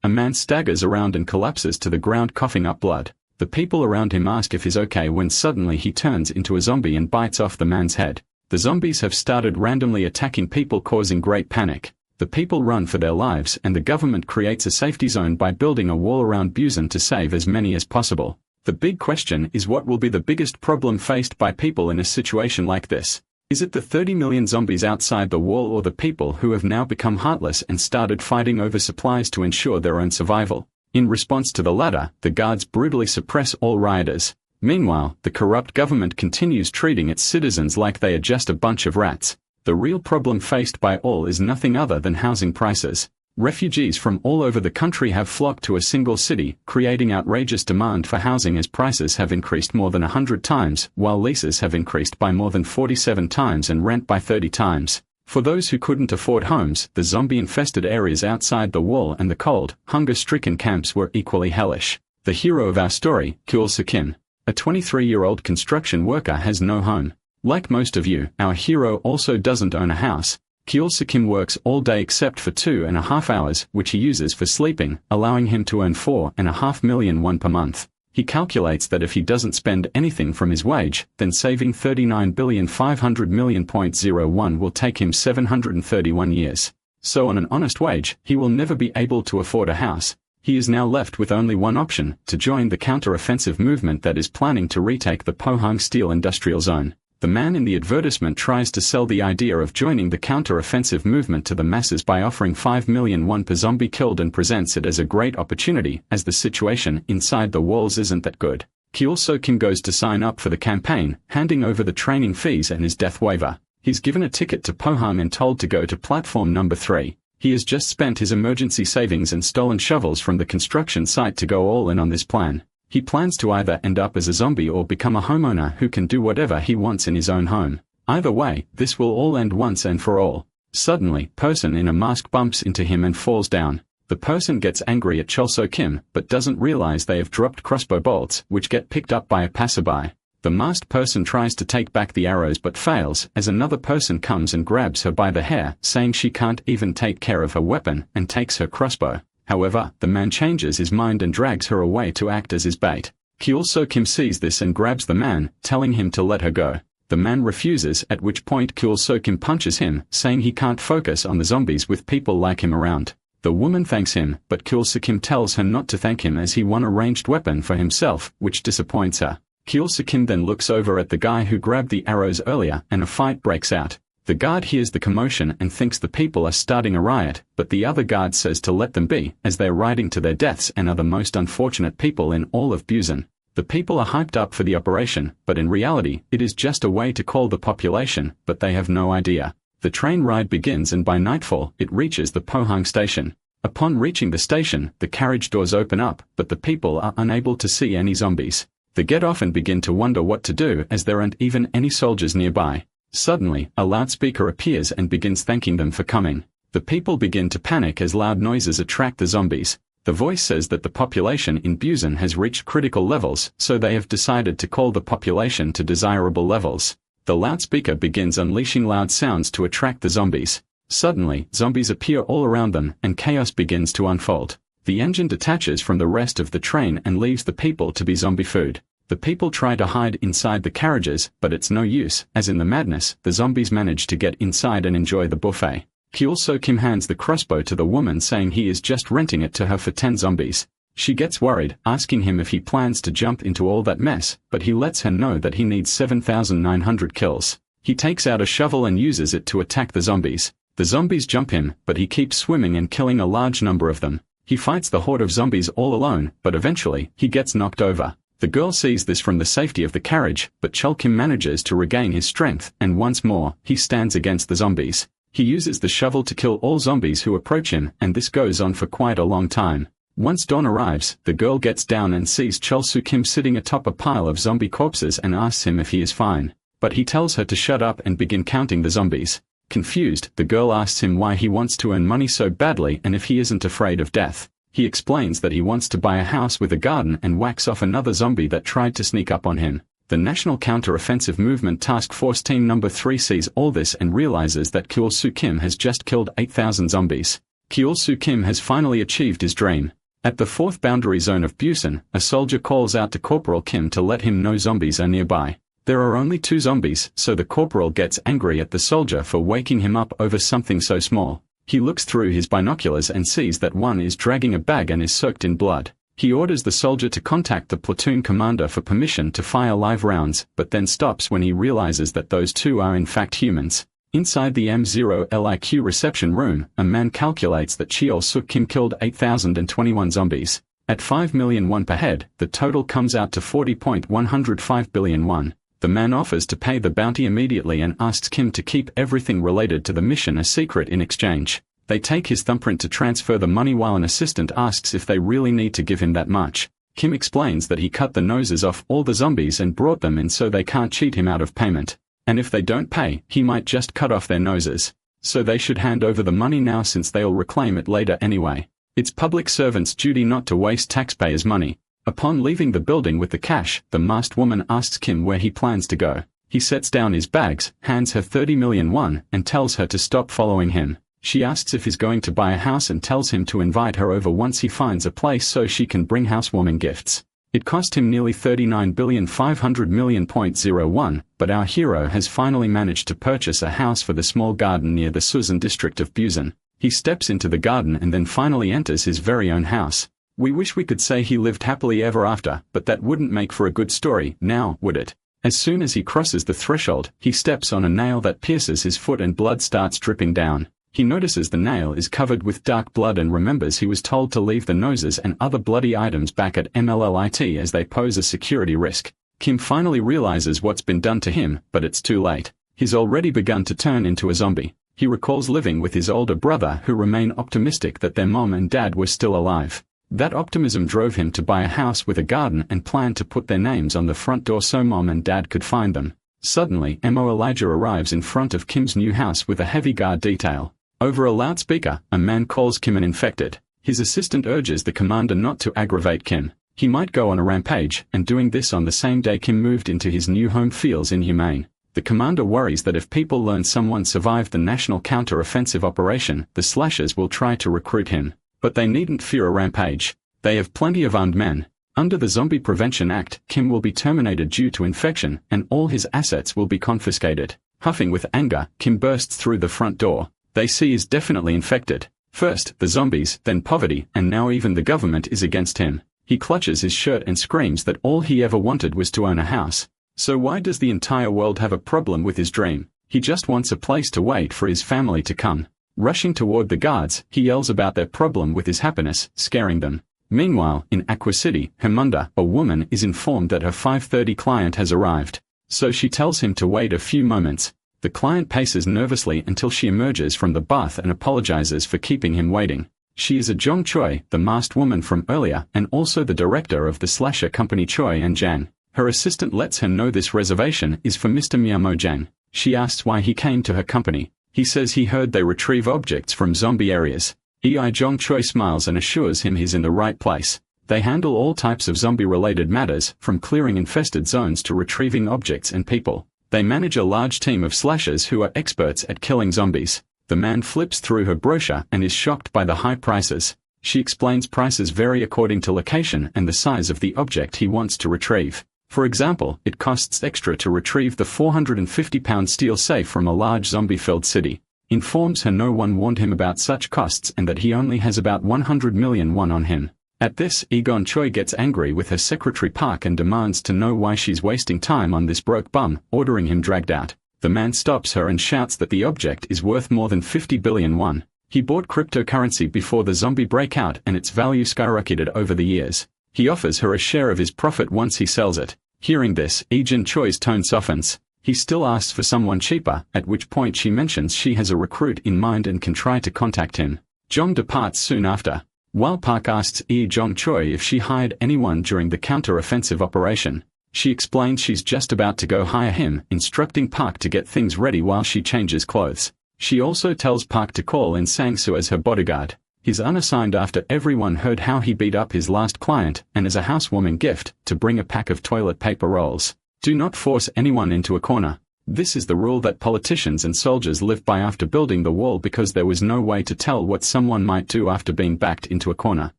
A man staggers around and collapses to the ground coughing up blood. The people around him ask if he's okay when suddenly he turns into a zombie and bites off the man's head. The zombies have started randomly attacking people, causing great panic. The people run for their lives and the government creates a safety zone by building a wall around Busan to save as many as possible. The big question is, what will be the biggest problem faced by people in a situation like this? Is it the 30 million zombies outside the wall, or the people who have now become heartless and started fighting over supplies to ensure their own survival? In response to the latter, the guards brutally suppress all rioters. Meanwhile, the corrupt government continues treating its citizens like they are just a bunch of rats. The real problem faced by all is nothing other than housing prices. Refugees from all over the country have flocked to a single city, creating outrageous demand for housing as prices have increased more than 100 times, while leases have increased by more than 47 times and rent by 30 times. For those who couldn't afford homes, the zombie-infested areas outside the wall and the cold, hunger-stricken camps were equally hellish. The hero of our story, Kyul-soo-kim, a 23-year-old construction worker, has no home. Like most of you, our hero also doesn't own a house. Kyul-soo-kim works all day except for 2.5 hours, which he uses for sleeping, allowing him to earn 4.5 million won per month. He calculates that if he doesn't spend anything from his wage, then saving 39,500,000,000.01 will take him 731 years. So on an honest wage, he will never be able to afford a house. He is now left with only one option: to join the counter-offensive movement that is planning to retake the Pohang Steel Industrial Zone. The man in the advertisement tries to sell the idea of joining the counter-offensive movement to the masses by offering 5 million won per zombie killed and presents it as a great opportunity, as the situation inside the walls isn't that good. Kyul-soo-kim goes to sign up for the campaign, handing over the training fees and his death waiver. He's given a ticket to Pohang and told to go to platform number 3. He has just spent his emergency savings and stolen shovels from the construction site to go all in on this plan. He plans to either end up as a zombie or become a homeowner who can do whatever he wants in his own home. Either way, this will all end once and for all. Suddenly, person in a mask bumps into him and falls down. The person gets angry at Kyul-soo-kim, but doesn't realize they have dropped crossbow bolts, which get picked up by a passerby. The masked person tries to take back the arrows but fails, as another person comes and grabs her by the hair, saying she can't even take care of her weapon, and takes her crossbow. However, the man changes his mind and drags her away to act as his bait. Kyul-soo-kim sees this and grabs the man, telling him to let her go. The man refuses, at which point Kyul-soo-kim punches him, saying he can't focus on the zombies with people like him around. The woman thanks him, but Kyul-soo-kim tells her not to thank him as he won a ranged weapon for himself, which disappoints her. Kyul-soo-kim then looks over at the guy who grabbed the arrows earlier, and a fight breaks out. The guard hears the commotion and thinks the people are starting a riot, but the other guard says to let them be, as they're riding to their deaths and are the most unfortunate people in all of Busan. The people are hyped up for the operation, but in reality, it is just a way to call the population, but they have no idea. The train ride begins and by nightfall, it reaches the Pohang station. Upon reaching the station, the carriage doors open up, but the people are unable to see any zombies. They get off and begin to wonder what to do as there aren't even any soldiers nearby. Suddenly, a loudspeaker appears and begins thanking them for coming. The people begin to panic as loud noises attract the zombies. The voice says that the population in Busan has reached critical levels, so they have decided to call the population to desirable levels. The loudspeaker begins unleashing loud sounds to attract the zombies. Suddenly, zombies appear all around them, and chaos begins to unfold. The engine detaches from the rest of the train and leaves the people to be zombie food. The people try to hide inside the carriages, but it's no use, as in the madness, the zombies manage to get inside and enjoy the buffet. Kyul-soo-kim hands the crossbow to the woman, saying he is just renting it to her for 10 zombies. She gets worried, asking him if he plans to jump into all that mess, but he lets her know that he needs 7,900 kills. He takes out a shovel and uses it to attack the zombies. The zombies jump him, but he keeps swimming and killing a large number of them. He fights the horde of zombies all alone, but eventually, he gets knocked over. The girl sees this from the safety of the carriage, but Kyul-kim manages to regain his strength, and once more, he stands against the zombies. He uses the shovel to kill all zombies who approach him, and this goes on for quite a long time. Once dawn arrives, the girl gets down and sees Kyul-soo-kim sitting atop a pile of zombie corpses and asks him if he is fine. But he tells her to shut up and begin counting the zombies. Confused, the girl asks him why he wants to earn money so badly and if he isn't afraid of death. He explains that he wants to buy a house with a garden and whacks off another zombie that tried to sneak up on him. The National Counter-Offensive Movement Task Force Team Number 3 sees all this and realizes that Kyul-soo-kim has just killed 8,000 zombies. Kyeol-soo Kim has finally achieved his dream. At the fourth boundary zone of Busan, a soldier calls out to Corporal Kim to let him know zombies are nearby. There are only 2 zombies, so the corporal gets angry at the soldier for waking him up over something so small. He looks through his binoculars and sees that one is dragging a bag and is soaked in blood. He orders the soldier to contact the platoon commander for permission to fire live rounds, but then stops when he realizes that those 2 are in fact humans. Inside the M0 LIQ reception room, a man calculates that Kyeol-soo Kim killed 8,021 zombies. At 5 million won per head, the total comes out to 40.105 billion won. The man offers to pay the bounty immediately and asks Kim to keep everything related to the mission a secret in exchange. They take his thumbprint to transfer the money while an assistant asks if they really need to give him that much. Kim explains that he cut the noses off all the zombies and brought them in so they can't cheat him out of payment. And if they don't pay, he might just cut off their noses. So they should hand over the money now since they'll reclaim it later anyway. It's public servants' duty not to waste taxpayers' money. Upon leaving the building with the cash, the masked woman asks Kim where he plans to go. He sets down his bags, hands her 30 million won, and tells her to stop following him. She asks if he's going to buy a house and tells him to invite her over once he finds a place so she can bring housewarming gifts. It cost him nearly 39,500,000,001, but our hero has finally managed to purchase a house for the small garden near the Susan district of Busan. He steps into the garden and then finally enters his very own house. We wish we could say he lived happily ever after, but that wouldn't make for a good story, now, would it? As soon as he crosses the threshold, he steps on a nail that pierces his foot and blood starts dripping down. He notices the nail is covered with dark blood and remembers he was told to leave the noses and other bloody items back at MLLIT as they pose a security risk. Kim finally realizes what's been done to him, but it's too late. He's already begun to turn into a zombie. He recalls living with his older brother who remain optimistic that their mom and dad were still alive. That optimism drove him to buy a house with a garden and plan to put their names on the front door so mom and dad could find them. Suddenly, Mo Elijah arrives in front of Kim's new house with a heavy guard detail. Over a loudspeaker, a man calls Kim an infected. His assistant urges the commander not to aggravate Kim. He might go on a rampage, and doing this on the same day Kim moved into his new home feels inhumane. The commander worries that if people learn someone survived the national counter-offensive operation, the slashers will try to recruit him. But they needn't fear a rampage. They have plenty of armed men. Under the Zombie Prevention Act, Kim will be terminated due to infection, and all his assets will be confiscated. Huffing with anger, Kim bursts through the front door. They see he's definitely infected. First, the zombies, then poverty, and now even the government is against him. He clutches his shirt and screams that all he ever wanted was to own a house. So why does the entire world have a problem with his dream? He just wants a place to wait for his family to come. Rushing toward the guards, he yells about their problem with his happiness, scaring them. Meanwhile, in Aqua City, Hemunda, a woman, is informed that her 5:30 client has arrived. So she tells him to wait a few moments. The client paces nervously until she emerges from the bath and apologizes for keeping him waiting. She is a Jong Choi, the masked woman from earlier, and also the director of the slasher company Choi and Jan. Her assistant lets her know this reservation is for Mr. Miyamo Jan. She asks why he came to her company. He says he heard they retrieve objects from zombie areas. Jong Choi smiles and assures him he's in the right place. They handle all types of zombie-related matters, from clearing infested zones to retrieving objects and people. They manage a large team of slashers who are experts at killing zombies. The man flips through her brochure and is shocked by the high prices. She explains prices vary according to location and the size of the object he wants to retrieve. For example, it costs extra to retrieve the 450-pound steel safe from a large zombie-filled city. Informs her no one warned him about such costs and that he only has about 100 million won on him. At this, Egon Choi gets angry with her secretary Park and demands to know why she's wasting time on this broke bum, ordering him dragged out. The man stops her and shouts that the object is worth more than 50 billion won. He bought cryptocurrency before the zombie breakout and its value skyrocketed over the years. He offers her a share of his profit once he sells it. Hearing this, Egon Choi's tone softens. He still asks for someone cheaper, at which point she mentions she has a recruit in mind and can try to contact him. Jong departs soon after. While Park asks Jong Choi if she hired anyone during the counter-offensive operation, she explains she's just about to go hire him, instructing Park to get things ready while she changes clothes. She also tells Park to call in Sang-soo as her bodyguard. He's unassigned after everyone heard how he beat up his last client, and as a housewarming gift, to bring a pack of toilet paper rolls. Do not force anyone into a corner. This is the rule that politicians and soldiers lived by after building the wall because there was no way to tell what someone might do after being backed into a corner.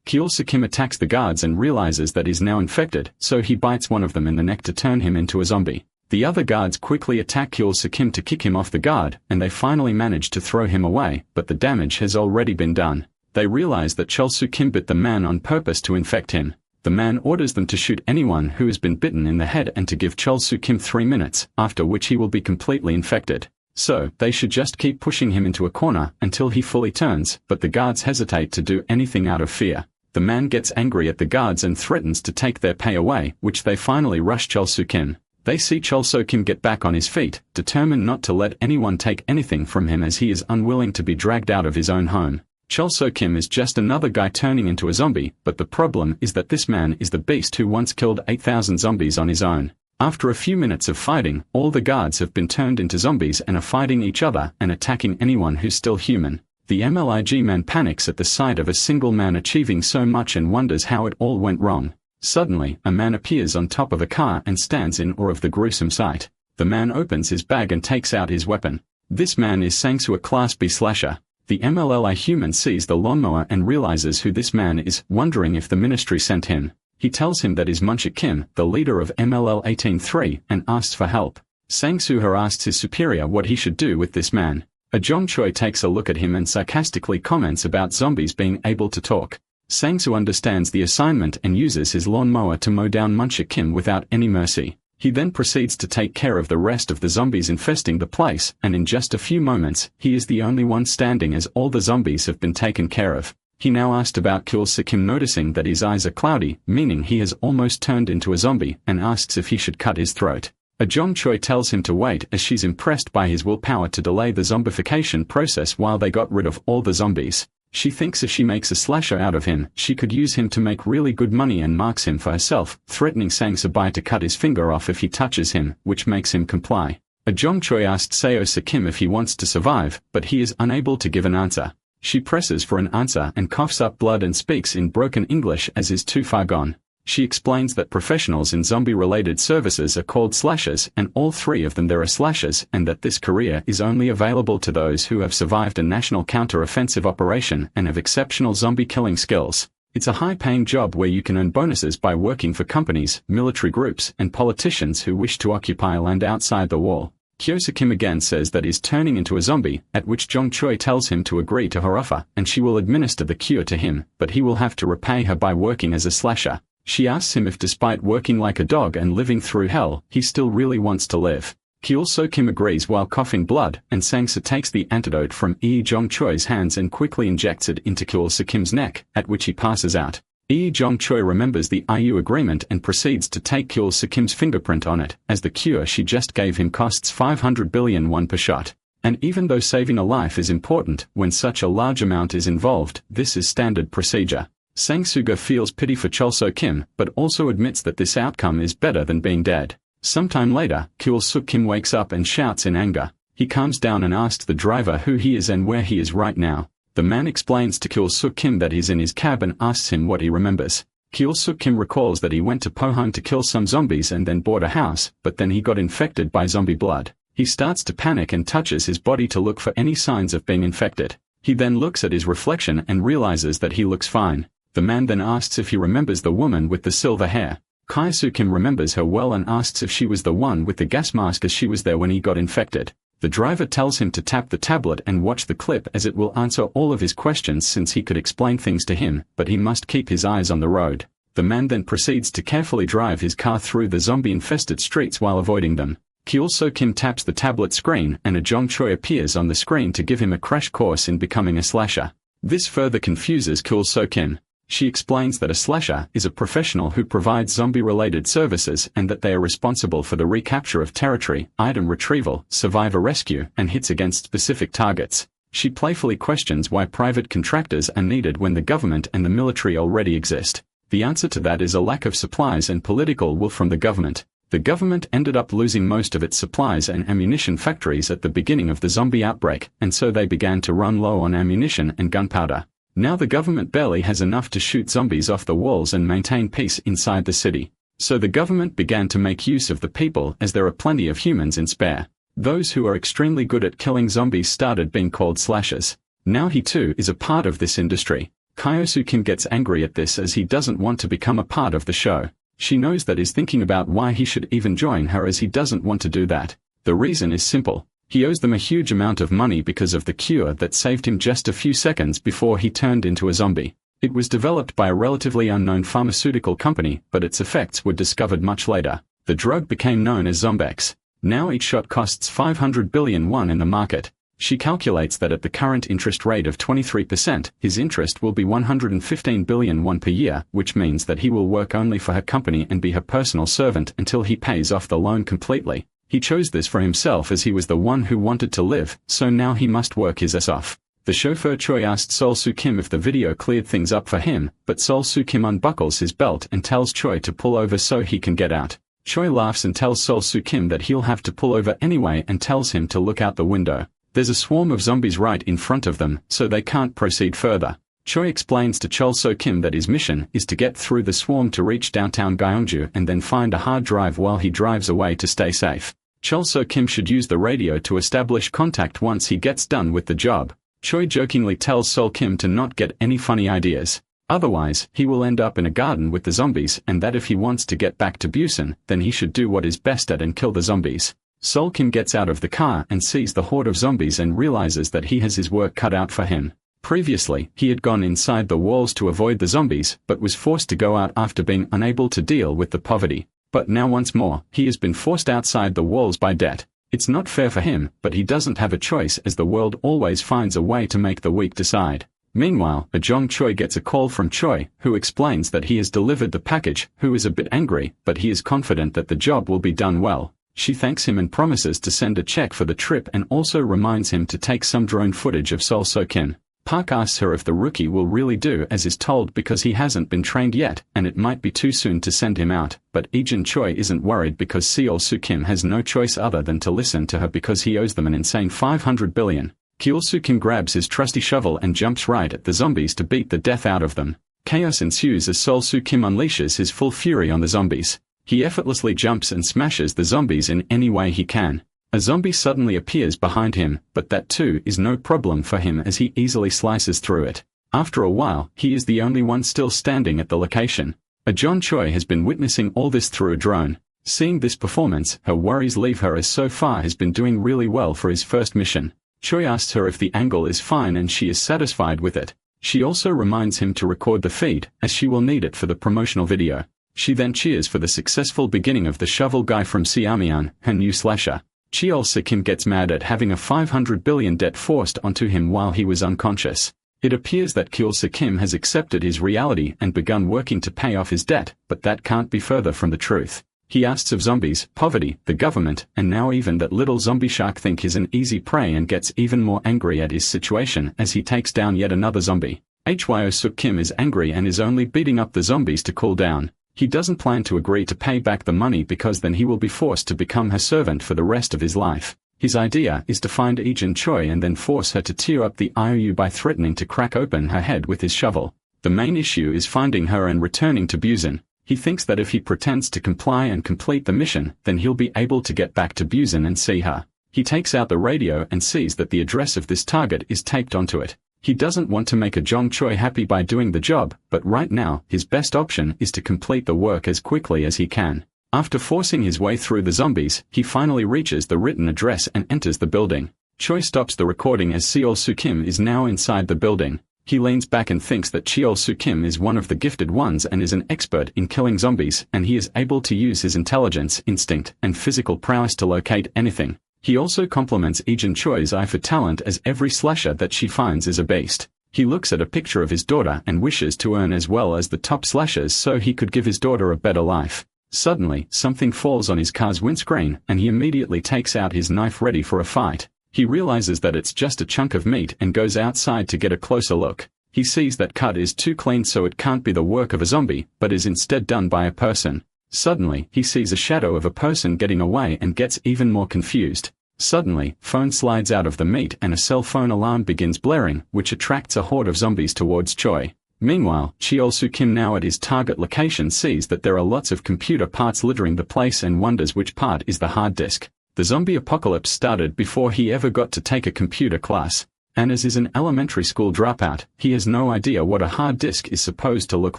Kyo-soo-kim attacks the guards and realizes that he's now infected, so he bites one of them in the neck to turn him into a zombie. The other guards quickly attack Kyo-soo-kim to kick him off the guard, and they finally manage to throw him away, but the damage has already been done. They realize that Chol-soo-kim bit the man on purpose to infect him. The man orders them to shoot anyone who has been bitten in the head and to give Chol-soo-kim 3 minutes, after which he will be completely infected. So, they should just keep pushing him into a corner until he fully turns, but the guards hesitate to do anything out of fear. The man gets angry at the guards and threatens to take their pay away, which they finally rush Chol-soo-kim. They see Chol-soo-kim get back on his feet, determined not to let anyone take anything from him as he is unwilling to be dragged out of his own home. Chol-soo-kim is just another guy turning into a zombie, but the problem is that this man is the beast who once killed 8,000 zombies on his own. After a few minutes of fighting, all the guards have been turned into zombies and are fighting each other and attacking anyone who's still human. The MLIG man panics at the sight of a single man achieving so much and wonders how it all went wrong. Suddenly, a man appears on top of a car and stands in awe of the gruesome sight. The man opens his bag and takes out his weapon. This man is Sang-soo, a Class B slasher. The MLLI human sees the lawnmower and realizes who this man is, wondering if the ministry sent him. He tells him that is Manhwa-Kim, the leader of MLL 18-3, and asks for help. Sang-soo asks his superior what he should do with this man. A Jong Choi takes a look at him and sarcastically comments about zombies being able to talk. Sang-soo understands the assignment and uses his lawnmower to mow down Manhwa-Kim without any mercy. He then proceeds to take care of the rest of the zombies infesting the place, and in just a few moments, he is the only one standing as all the zombies have been taken care of. He now asked about Kyo-soo-kim, noticing that his eyes are cloudy, meaning he has almost turned into a zombie, and asks if he should cut his throat. A Jong Choi tells him to wait as she's impressed by his willpower to delay the zombification process while they got rid of all the zombies. She thinks if she makes a slasher out of him, she could use him to make really good money and marks him for herself, threatening Sang-soo to cut his finger off if he touches him, which makes him comply. A Jong Choi asked Seo-soo-kim if he wants to survive, but he is unable to give an answer. She presses for an answer and coughs up blood and speaks in broken English as is too far gone. She explains that professionals in zombie-related services are called slashers, and all 3 of them there are slashers, and that this career is only available to those who have survived a national counter-offensive operation and have exceptional zombie-killing skills. It's a high-paying job where you can earn bonuses by working for companies, military groups, and politicians who wish to occupy land outside the wall. Kyo-soo-kim again says that he's turning into a zombie, at which Jong Choi tells him to agree to her offer, and she will administer the cure to him, but he will have to repay her by working as a slasher. She asks him if despite working like a dog and living through hell, he still really wants to live. Kyo-soo-kim agrees while coughing blood, and Sang-soo takes the antidote from Jong Choi's hands and quickly injects it into Kyo-soo-kim's neck, at which he passes out. Jong Choi remembers the IU agreement and proceeds to take Kyo-soo-kim's fingerprint on it, as the cure she just gave him costs 500 billion won per shot. And even though saving a life is important, when such a large amount is involved, this is standard procedure. Sang-soo feels pity for Chol-soo-kim, but also admits that this outcome is better than being dead. Sometime later, Kyo-soo-kim wakes up and shouts in anger. He calms down and asks the driver who he is and where he is right now. The man explains to Kyo-soo-kim that he's in his cab and asks him what he remembers. Kyo-soo-kim recalls that he went to Pohang to kill some zombies and then bought a house, but then he got infected by zombie blood. He starts to panic and touches his body to look for any signs of being infected. He then looks at his reflection and realizes that he looks fine. The man then asks if he remembers the woman with the silver hair. Kyo-soo-kim remembers her well and asks if she was the one with the gas mask as she was there when he got infected. The driver tells him to tap the tablet and watch the clip as it will answer all of his questions since he could explain things to him, but he must keep his eyes on the road. The man then proceeds to carefully drive his car through the zombie-infested streets while avoiding them. Kyo-soo-kim taps the tablet screen and a Jong Choi appears on the screen to give him a crash course in becoming a slasher. This further confuses Kyo-soo-kim. She explains that a slasher is a professional who provides zombie-related services and that they are responsible for the recapture of territory, item retrieval, survivor rescue, and hits against specific targets. She playfully questions why private contractors are needed when the government and the military already exist. The answer to that is a lack of supplies and political will from the government. The government ended up losing most of its supplies and ammunition factories at the beginning of the zombie outbreak, and so they began to run low on ammunition and gunpowder. Now the government barely has enough to shoot zombies off the walls and maintain peace inside the city. So the government began to make use of the people as there are plenty of humans in spare. Those who are extremely good at killing zombies started being called slashers. Now he too is a part of this industry. Kyosu Kim gets angry at this as he doesn't want to become a part of the show. She knows that is thinking about why he should even join her as he doesn't want to do that. The reason is simple. He owes them a huge amount of money because of the cure that saved him just a few seconds before he turned into a zombie. It was developed by a relatively unknown pharmaceutical company, but its effects were discovered much later. The drug became known as Zombex. Now each shot costs 500 billion won in the market. She calculates that at the current interest rate of 23%, his interest will be 115 billion won per year, which means that he will work only for her company and be her personal servant until he pays off the loan completely. He chose this for himself as he was the one who wanted to live, so now he must work his ass off. The chauffeur Choi asked Sol Soo Kim if the video cleared things up for him, but Sol Soo Kim unbuckles his belt and tells Choi to pull over so he can get out. Choi laughs and tells Sol Soo Kim that he'll have to pull over anyway and tells him to look out the window. There's a swarm of zombies right in front of them, so they can't proceed further. Choi explains to Chol Soo Kim that his mission is to get through the swarm to reach downtown Gyeongju and then find a hard drive while he drives away to stay safe. Chol Soo Kim should use the radio to establish contact once he gets done with the job. Choi jokingly tells Sol Kim to not get any funny ideas. Otherwise, he will end up in a garden with the zombies and that if he wants to get back to Busan, then he should do what is best at and kill the zombies. Sol Kim gets out of the car and sees the horde of zombies and realizes that he has his work cut out for him. Previously, he had gone inside the walls to avoid the zombies, but was forced to go out after being unable to deal with the poverty. But now once more, he has been forced outside the walls by debt. It's not fair for him, but he doesn't have a choice as the world always finds a way to make the weak decide. Meanwhile, Jong Choi gets a call from Choi, who explains that he has delivered the package, who is a bit angry, but he is confident that the job will be done well. She thanks him and promises to send a check for the trip and also reminds him to take some drone footage of Sol Soo Kim. Park asks her if the rookie will really do as is told because he hasn't been trained yet, and it might be too soon to send him out, but Ejin Choi isn't worried because Seol Soo Kim has no choice other than to listen to her because he owes them an insane 500 billion. Kyul Soo Kim grabs his trusty shovel and jumps right at the zombies to beat the death out of them. Chaos ensues as Sol Soo Kim unleashes his full fury on the zombies. He effortlessly jumps and smashes the zombies in any way he can. A zombie suddenly appears behind him, but that too is no problem for him as he easily slices through it. After a while, he is the only one still standing at the location. John Choi has been witnessing all this through a drone. Seeing this performance, her worries leave her as so far has been doing really well for his first mission. Choi asks her if the angle is fine and she is satisfied with it. She also reminds him to record the feed, as she will need it for the promotional video. She then cheers for the successful beginning of the shovel guy from Siamian, her new slasher. Cheol Soo Kim gets mad at having a 500 billion debt forced onto him while he was unconscious. It appears that Kyul Soo Kim has accepted his reality and begun working to pay off his debt, but that can't be further from the truth. He asks of zombies, poverty, the government, and now even that little zombie shark think he's an easy prey and gets even more angry at his situation as he takes down yet another zombie. Hyo Suk Kim is angry and is only beating up the zombies to cool down. He doesn't plan to agree to pay back the money because then he will be forced to become her servant for the rest of his life. His idea is to find Ejin Choi and then force her to tear up the IOU by threatening to crack open her head with his shovel. The main issue is finding her and returning to Busan. He thinks that if he pretends to comply and complete the mission, then he'll be able to get back to Busan and see her. He takes out the radio and sees that the address of this target is taped onto it. He doesn't want to make Jong Choi happy by doing the job, but right now, his best option is to complete the work as quickly as he can. After forcing his way through the zombies, he finally reaches the written address and enters the building. Choi stops the recording as Seol Soo Kim is now inside the building. He leans back and thinks that Cheol Soo Kim is one of the gifted ones and is an expert in killing zombies, and he is able to use his intelligence, instinct, and physical prowess to locate anything. He also compliments Ejin Choi's eye for talent as every slasher that she finds is a beast. He looks at a picture of his daughter and wishes to earn as well as the top slashers so he could give his daughter a better life. Suddenly, something falls on his car's windscreen, and he immediately takes out his knife ready for a fight. He realizes that it's just a chunk of meat and goes outside to get a closer look. He sees that cut is too clean so it can't be the work of a zombie, but is instead done by a person. Suddenly, he sees a shadow of a person getting away and gets even more confused. Suddenly, phone slides out of the meat and a cell phone alarm begins blaring, which attracts a horde of zombies towards Choi. Meanwhile, Cheol Soo Kim now at his target location sees that there are lots of computer parts littering the place and wonders which part is the hard disk. The zombie apocalypse started before he ever got to take a computer class, and as is an elementary school dropout, he has no idea what a hard disk is supposed to look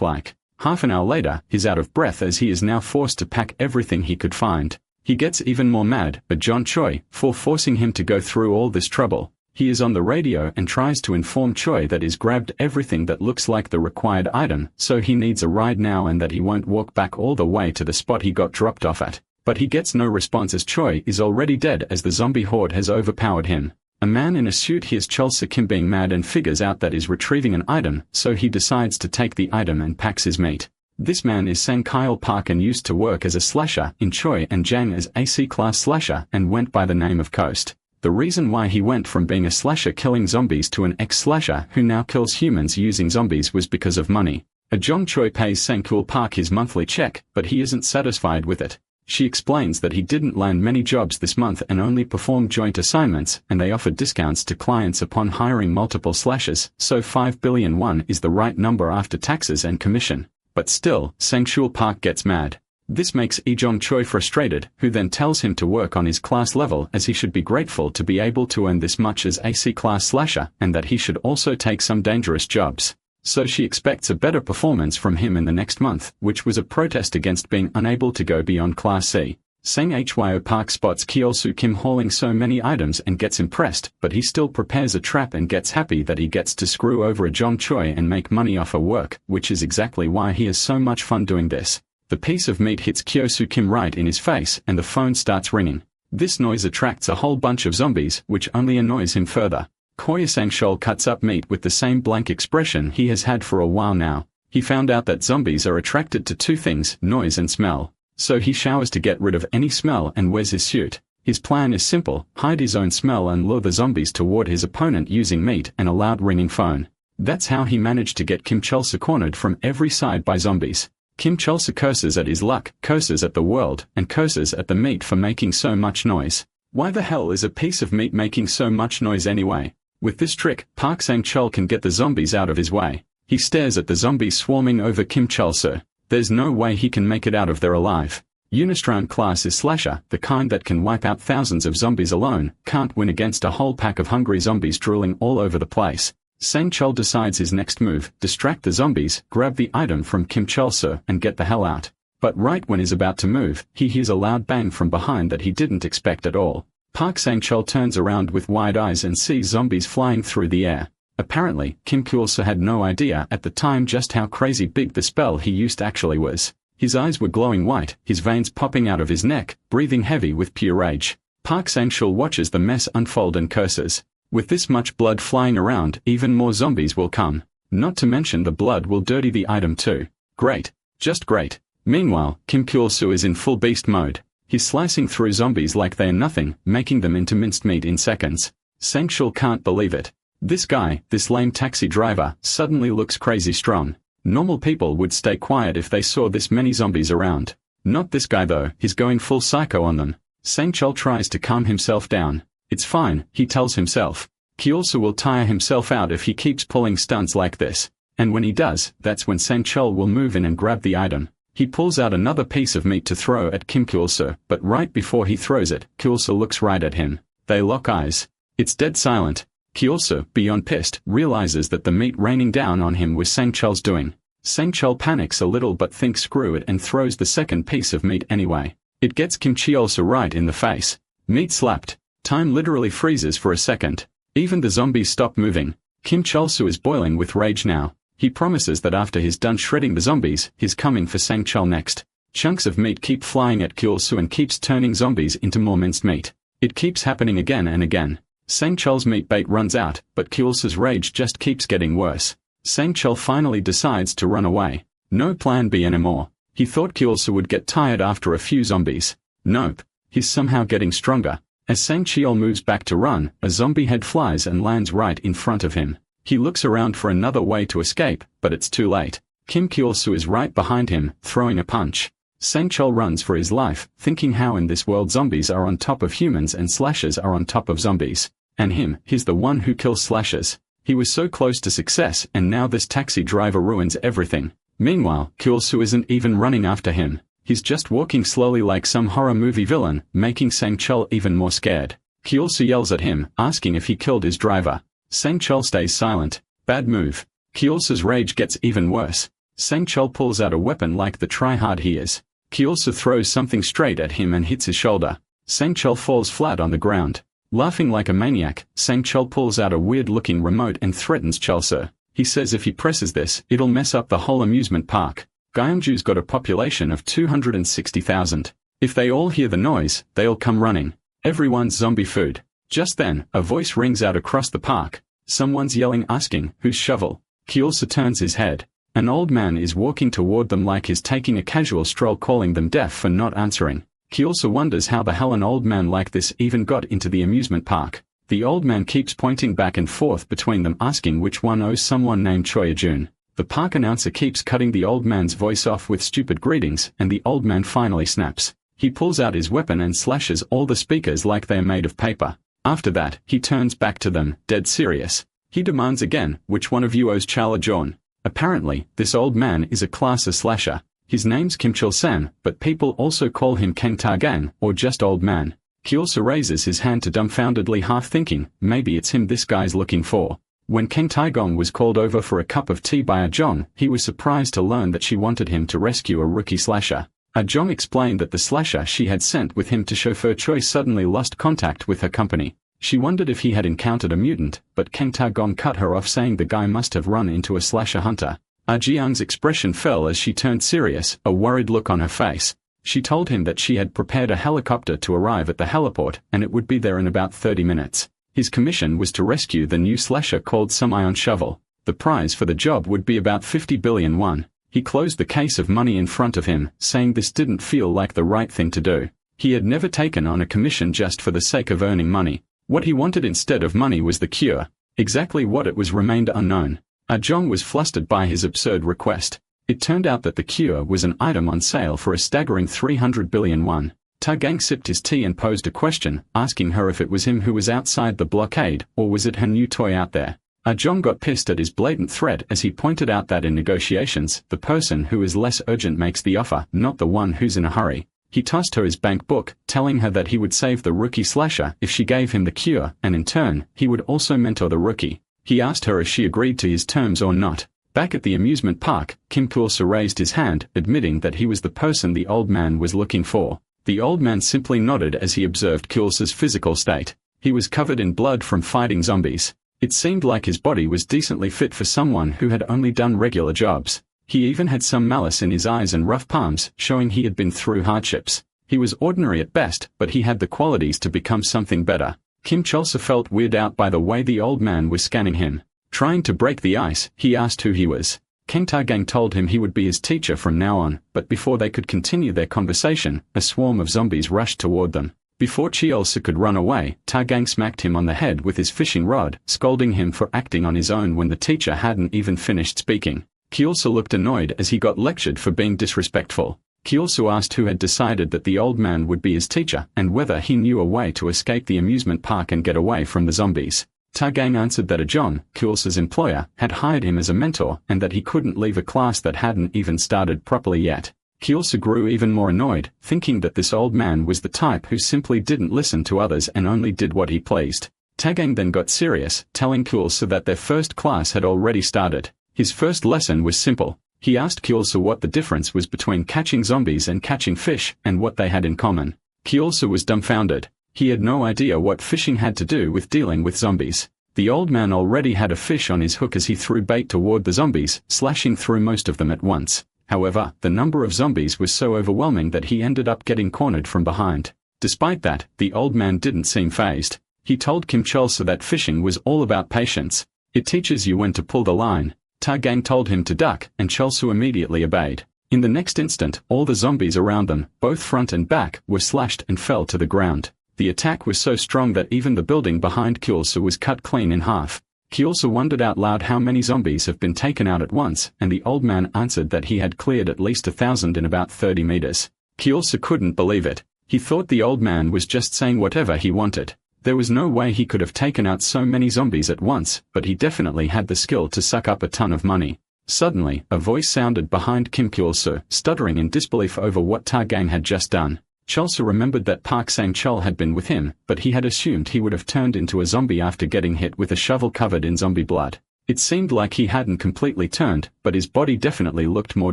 like. Half an hour later, he's out of breath as he is now forced to pack everything he could find. He gets even more mad at John Choi for forcing him to go through all this trouble. He is on the radio and tries to inform Choi that he's grabbed everything that looks like the required item, so he needs a ride now and that he won't walk back all the way to the spot he got dropped off at. But he gets no response as Choi is already dead as the zombie horde has overpowered him. A man in a suit hears Chol Kim being mad and figures out that he's retrieving an item, so he decides to take the item and packs his meat. This man is Sang Kyle Park and used to work as a slasher in Choi and Jang as a C-class slasher and went by the name of Coast. The reason why he went from being a slasher killing zombies to an ex-slasher who now kills humans using zombies was because of money. A Jong Choi pays Sang Kyle Park his monthly check, but he isn't satisfied with it. She explains that he didn't land many jobs this month and only performed joint assignments, and they offered discounts to clients upon hiring multiple slashers, so 5 billion won is the right number after taxes and commission. But still, Sang Shul Park gets mad. This makes Lee Jong Choi frustrated, who then tells him to work on his class level as he should be grateful to be able to earn this much as a C-class slasher and that he should also take some dangerous jobs. So she expects a better performance from him in the next month, which was a protest against being unable to go beyond Class C. Sang Hyo Park spots Kyeol-soo Kim hauling so many items and gets impressed, but he still prepares a trap and gets happy that he gets to screw over a Jong Choi and make money off her work, which is exactly why he has so much fun doing this. The piece of meat hits Kyeol-soo Kim right in his face and the phone starts ringing. This noise attracts a whole bunch of zombies, which only annoys him further. Koya Sang-shol cuts up meat with the same blank expression he has had for a while now. He found out that zombies are attracted to two things, noise and smell. So he showers to get rid of any smell and wears his suit. His plan is simple, hide his own smell and lure the zombies toward his opponent using meat and a loud ringing phone. That's how he managed to get Kim Chol-soo cornered from every side by zombies. Kim Chol-soo curses at his luck, curses at the world, and curses at the meat for making so much noise. Why the hell is a piece of meat making so much noise anyway? With this trick, Park Sang-chol can get the zombies out of his way. He stares at the zombies swarming over Kim Chol-soo. There's no way he can make it out of there alive. Unistrand class is slasher, the kind that can wipe out thousands of zombies alone, can't win against a whole pack of hungry zombies drooling all over the place. Sang-chol decides his next move, distract the zombies, grab the item from Kim Chol-soo and get the hell out. But right when he's about to move, he hears a loud bang from behind that he didn't expect at all. Park Sang-chol turns around with wide eyes and sees zombies flying through the air. Apparently, Kim Chol-soo had no idea at the time just how crazy big the spell he used actually was. His eyes were glowing white, his veins popping out of his neck, breathing heavy with pure rage. Park Sang-chol watches the mess unfold and curses. With this much blood flying around, even more zombies will come. Not to mention the blood will dirty the item too. Great. Just great. Meanwhile, Kim Chol-soo is in full beast mode. He's slicing through zombies like they are nothing, making them into minced meat in seconds. Sang-chol can't believe it. This guy, this lame taxi driver, suddenly looks crazy strong. Normal people would stay quiet if they saw this many zombies around. Not this guy though, he's going full psycho on them. Sang-chol tries to calm himself down. It's fine, he tells himself. Kyeol-soo will tire himself out if he keeps pulling stunts like this. And when he does, that's when Sang-chol will move in and grab the item. He pulls out another piece of meat to throw at Kim Kyeol-soo, but right before he throws it, Kyeol-soo looks right at him. They lock eyes. It's dead silent. Kyeol-soo, beyond pissed, realizes that the meat raining down on him was Sang-chol's doing. Sang-chol panics a little but thinks screw it and throws the second piece of meat anyway. It gets Kim Kyeol-soo right in the face. Meat slapped. Time literally freezes for a second. Even the zombies stop moving. Kim Chol-soo is boiling with rage now. He promises that after he's done shredding the zombies, he's coming for Sang-chol next. Chunks of meat keep flying at Kyeol-soo and keeps turning zombies into more minced meat. It keeps happening again and again. Sang-chol's meat bait runs out, but Kyeol-soo's rage just keeps getting worse. Sang-chol finally decides to run away. No plan B anymore. He thought Kyeol-soo would get tired after a few zombies. Nope. He's somehow getting stronger. As Sang-chol moves back to run, a zombie head flies and lands right in front of him. He looks around for another way to escape, but it's too late. Kim Kyeol-soo is right behind him, throwing a punch. Sang-chol runs for his life, thinking how in this world zombies are on top of humans and slashers are on top of zombies. And he's the one who kills slashers. He was so close to success and now this taxi driver ruins everything. Meanwhile, Kyeol-soo isn't even running after him. He's just walking slowly like some horror movie villain, making Sang-chul even more scared. Kyulsu yells at him, asking if he killed his driver. Sang-chul stays silent. Bad move. Kyulsu's rage gets even worse. Sang-chul pulls out a weapon like the tryhard he is. Kyulsu throws something straight at him and hits his shoulder. Sang-chul falls flat on the ground. Laughing like a maniac, Sang-chul pulls out a weird-looking remote and threatens Chulsu. He says if he presses this, it'll mess up the whole amusement park. Gyeongju's got a population of 260,000. If they all hear the noise, they'll come running. Everyone's zombie food. Just then, a voice rings out across the park. Someone's yelling, asking, whose shovel? Kyulsu turns his head. An old man is walking toward them like he's taking a casual stroll, calling them deaf for not answering. Kyulsu wonders how the hell an old man like this even got into the amusement park. The old man keeps pointing back and forth between them, asking which one owes someone named Choyajun. The park announcer keeps cutting the old man's voice off with stupid greetings, and the old man finally snaps. He pulls out his weapon and slashes all the speakers like they're made of paper. After that, he turns back to them, dead serious. He demands again, which one of you owes Chalajon? Apparently, this old man is a class A slasher. His name's Kim Chul-sam, but people also call him Kang Ta-gang, or just old man. Kyulsu raises his hand to dumbfoundedly, half thinking, maybe it's him this guy's looking for. When Kang Ta-gong was called over for a cup of tea by Ah-jong, he was surprised to learn that she wanted him to rescue a rookie slasher. Ah-jong explained that the slasher she had sent with him to chauffeur Choi suddenly lost contact with her company. She wondered if he had encountered a mutant, but Kang Ta-gong cut her off, saying the guy must have run into a slasher hunter. Ah-jiang's expression fell as she turned serious, a worried look on her face. She told him that she had prepared a helicopter to arrive at the heliport, and it would be there in about 30 minutes. His commission was to rescue the new slasher called Some Ion Shovel. The prize for the job would be about 50 billion won. He closed the case of money in front of him, saying this didn't feel like the right thing to do. He had never taken on a commission just for the sake of earning money. What he wanted instead of money was the cure. Exactly what it was remained unknown. Ah-jong was flustered by his absurd request. It turned out that the cure was an item on sale for a staggering 300 billion won. Ta-gang sipped his tea and posed a question, asking her if it was him who was outside the blockade, or was it her new toy out there. Ah-jong got pissed at his blatant threat as he pointed out that in negotiations, the person who is less urgent makes the offer, not the one who's in a hurry. He tossed her his bank book, telling her that he would save the rookie slasher if she gave him the cure, and in turn, he would also mentor the rookie. He asked her if she agreed to his terms or not. Back at the amusement park, Kim Kyulsu raised his hand, admitting that he was the person the old man was looking for. The old man simply nodded as he observed Kyulsu's physical state. He was covered in blood from fighting zombies. It seemed like his body was decently fit for someone who had only done regular jobs. He even had some malice in his eyes and rough palms, showing he had been through hardships. He was ordinary at best, but he had the qualities to become something better. Kim Chulsu felt weirded out by the way the old man was scanning him. Trying to break the ice, he asked who he was. Kang Ta-gang told him he would be his teacher from now on, but before they could continue their conversation, a swarm of zombies rushed toward them. Before Chulsu could run away, Ta-gang smacked him on the head with his fishing rod, scolding him for acting on his own when the teacher hadn't even finished speaking. Kyulsu looked annoyed as he got lectured for being disrespectful. Kyulsu asked who had decided that the old man would be his teacher and whether he knew a way to escape the amusement park and get away from the zombies. Ta-gang answered that Ah-jong, Kyulsu's employer, had hired him as a mentor and that he couldn't leave a class that hadn't even started properly yet. Kyulsu grew even more annoyed, thinking that this old man was the type who simply didn't listen to others and only did what he pleased. Ta-gang then got serious, telling Kyulsu that their first class had already started. His first lesson was simple. He asked Kyulsu what the difference was between catching zombies and catching fish, and what they had in common. Kyulsu was dumbfounded. He had no idea what fishing had to do with dealing with zombies. The old man already had a fish on his hook as he threw bait toward the zombies, slashing through most of them at once. However, the number of zombies was so overwhelming that he ended up getting cornered from behind. Despite that, the old man didn't seem fazed. He told Kim Chulsu that fishing was all about patience. It teaches you when to pull the line. Ta-gang told him to duck, and Chulsu immediately obeyed. In the next instant, all the zombies around them, both front and back, were slashed and fell to the ground. The attack was so strong that even the building behind Kyulsu was cut clean in half. Kyulsu wondered out loud how many zombies have been taken out at once, and the old man answered that he had cleared at least 1,000 in about 30 meters. Kyulsu couldn't believe it. He thought the old man was just saying whatever he wanted. There was no way he could have taken out so many zombies at once, but he definitely had the skill to suck up a ton of money. Suddenly, a voice sounded behind Kim Kyul-soo, stuttering in disbelief over what Ta-gang had just done. Chol-soo remembered that Park Sang-chol had been with him, but he had assumed he would have turned into a zombie after getting hit with a shovel covered in zombie blood. It seemed like he hadn't completely turned, but his body definitely looked more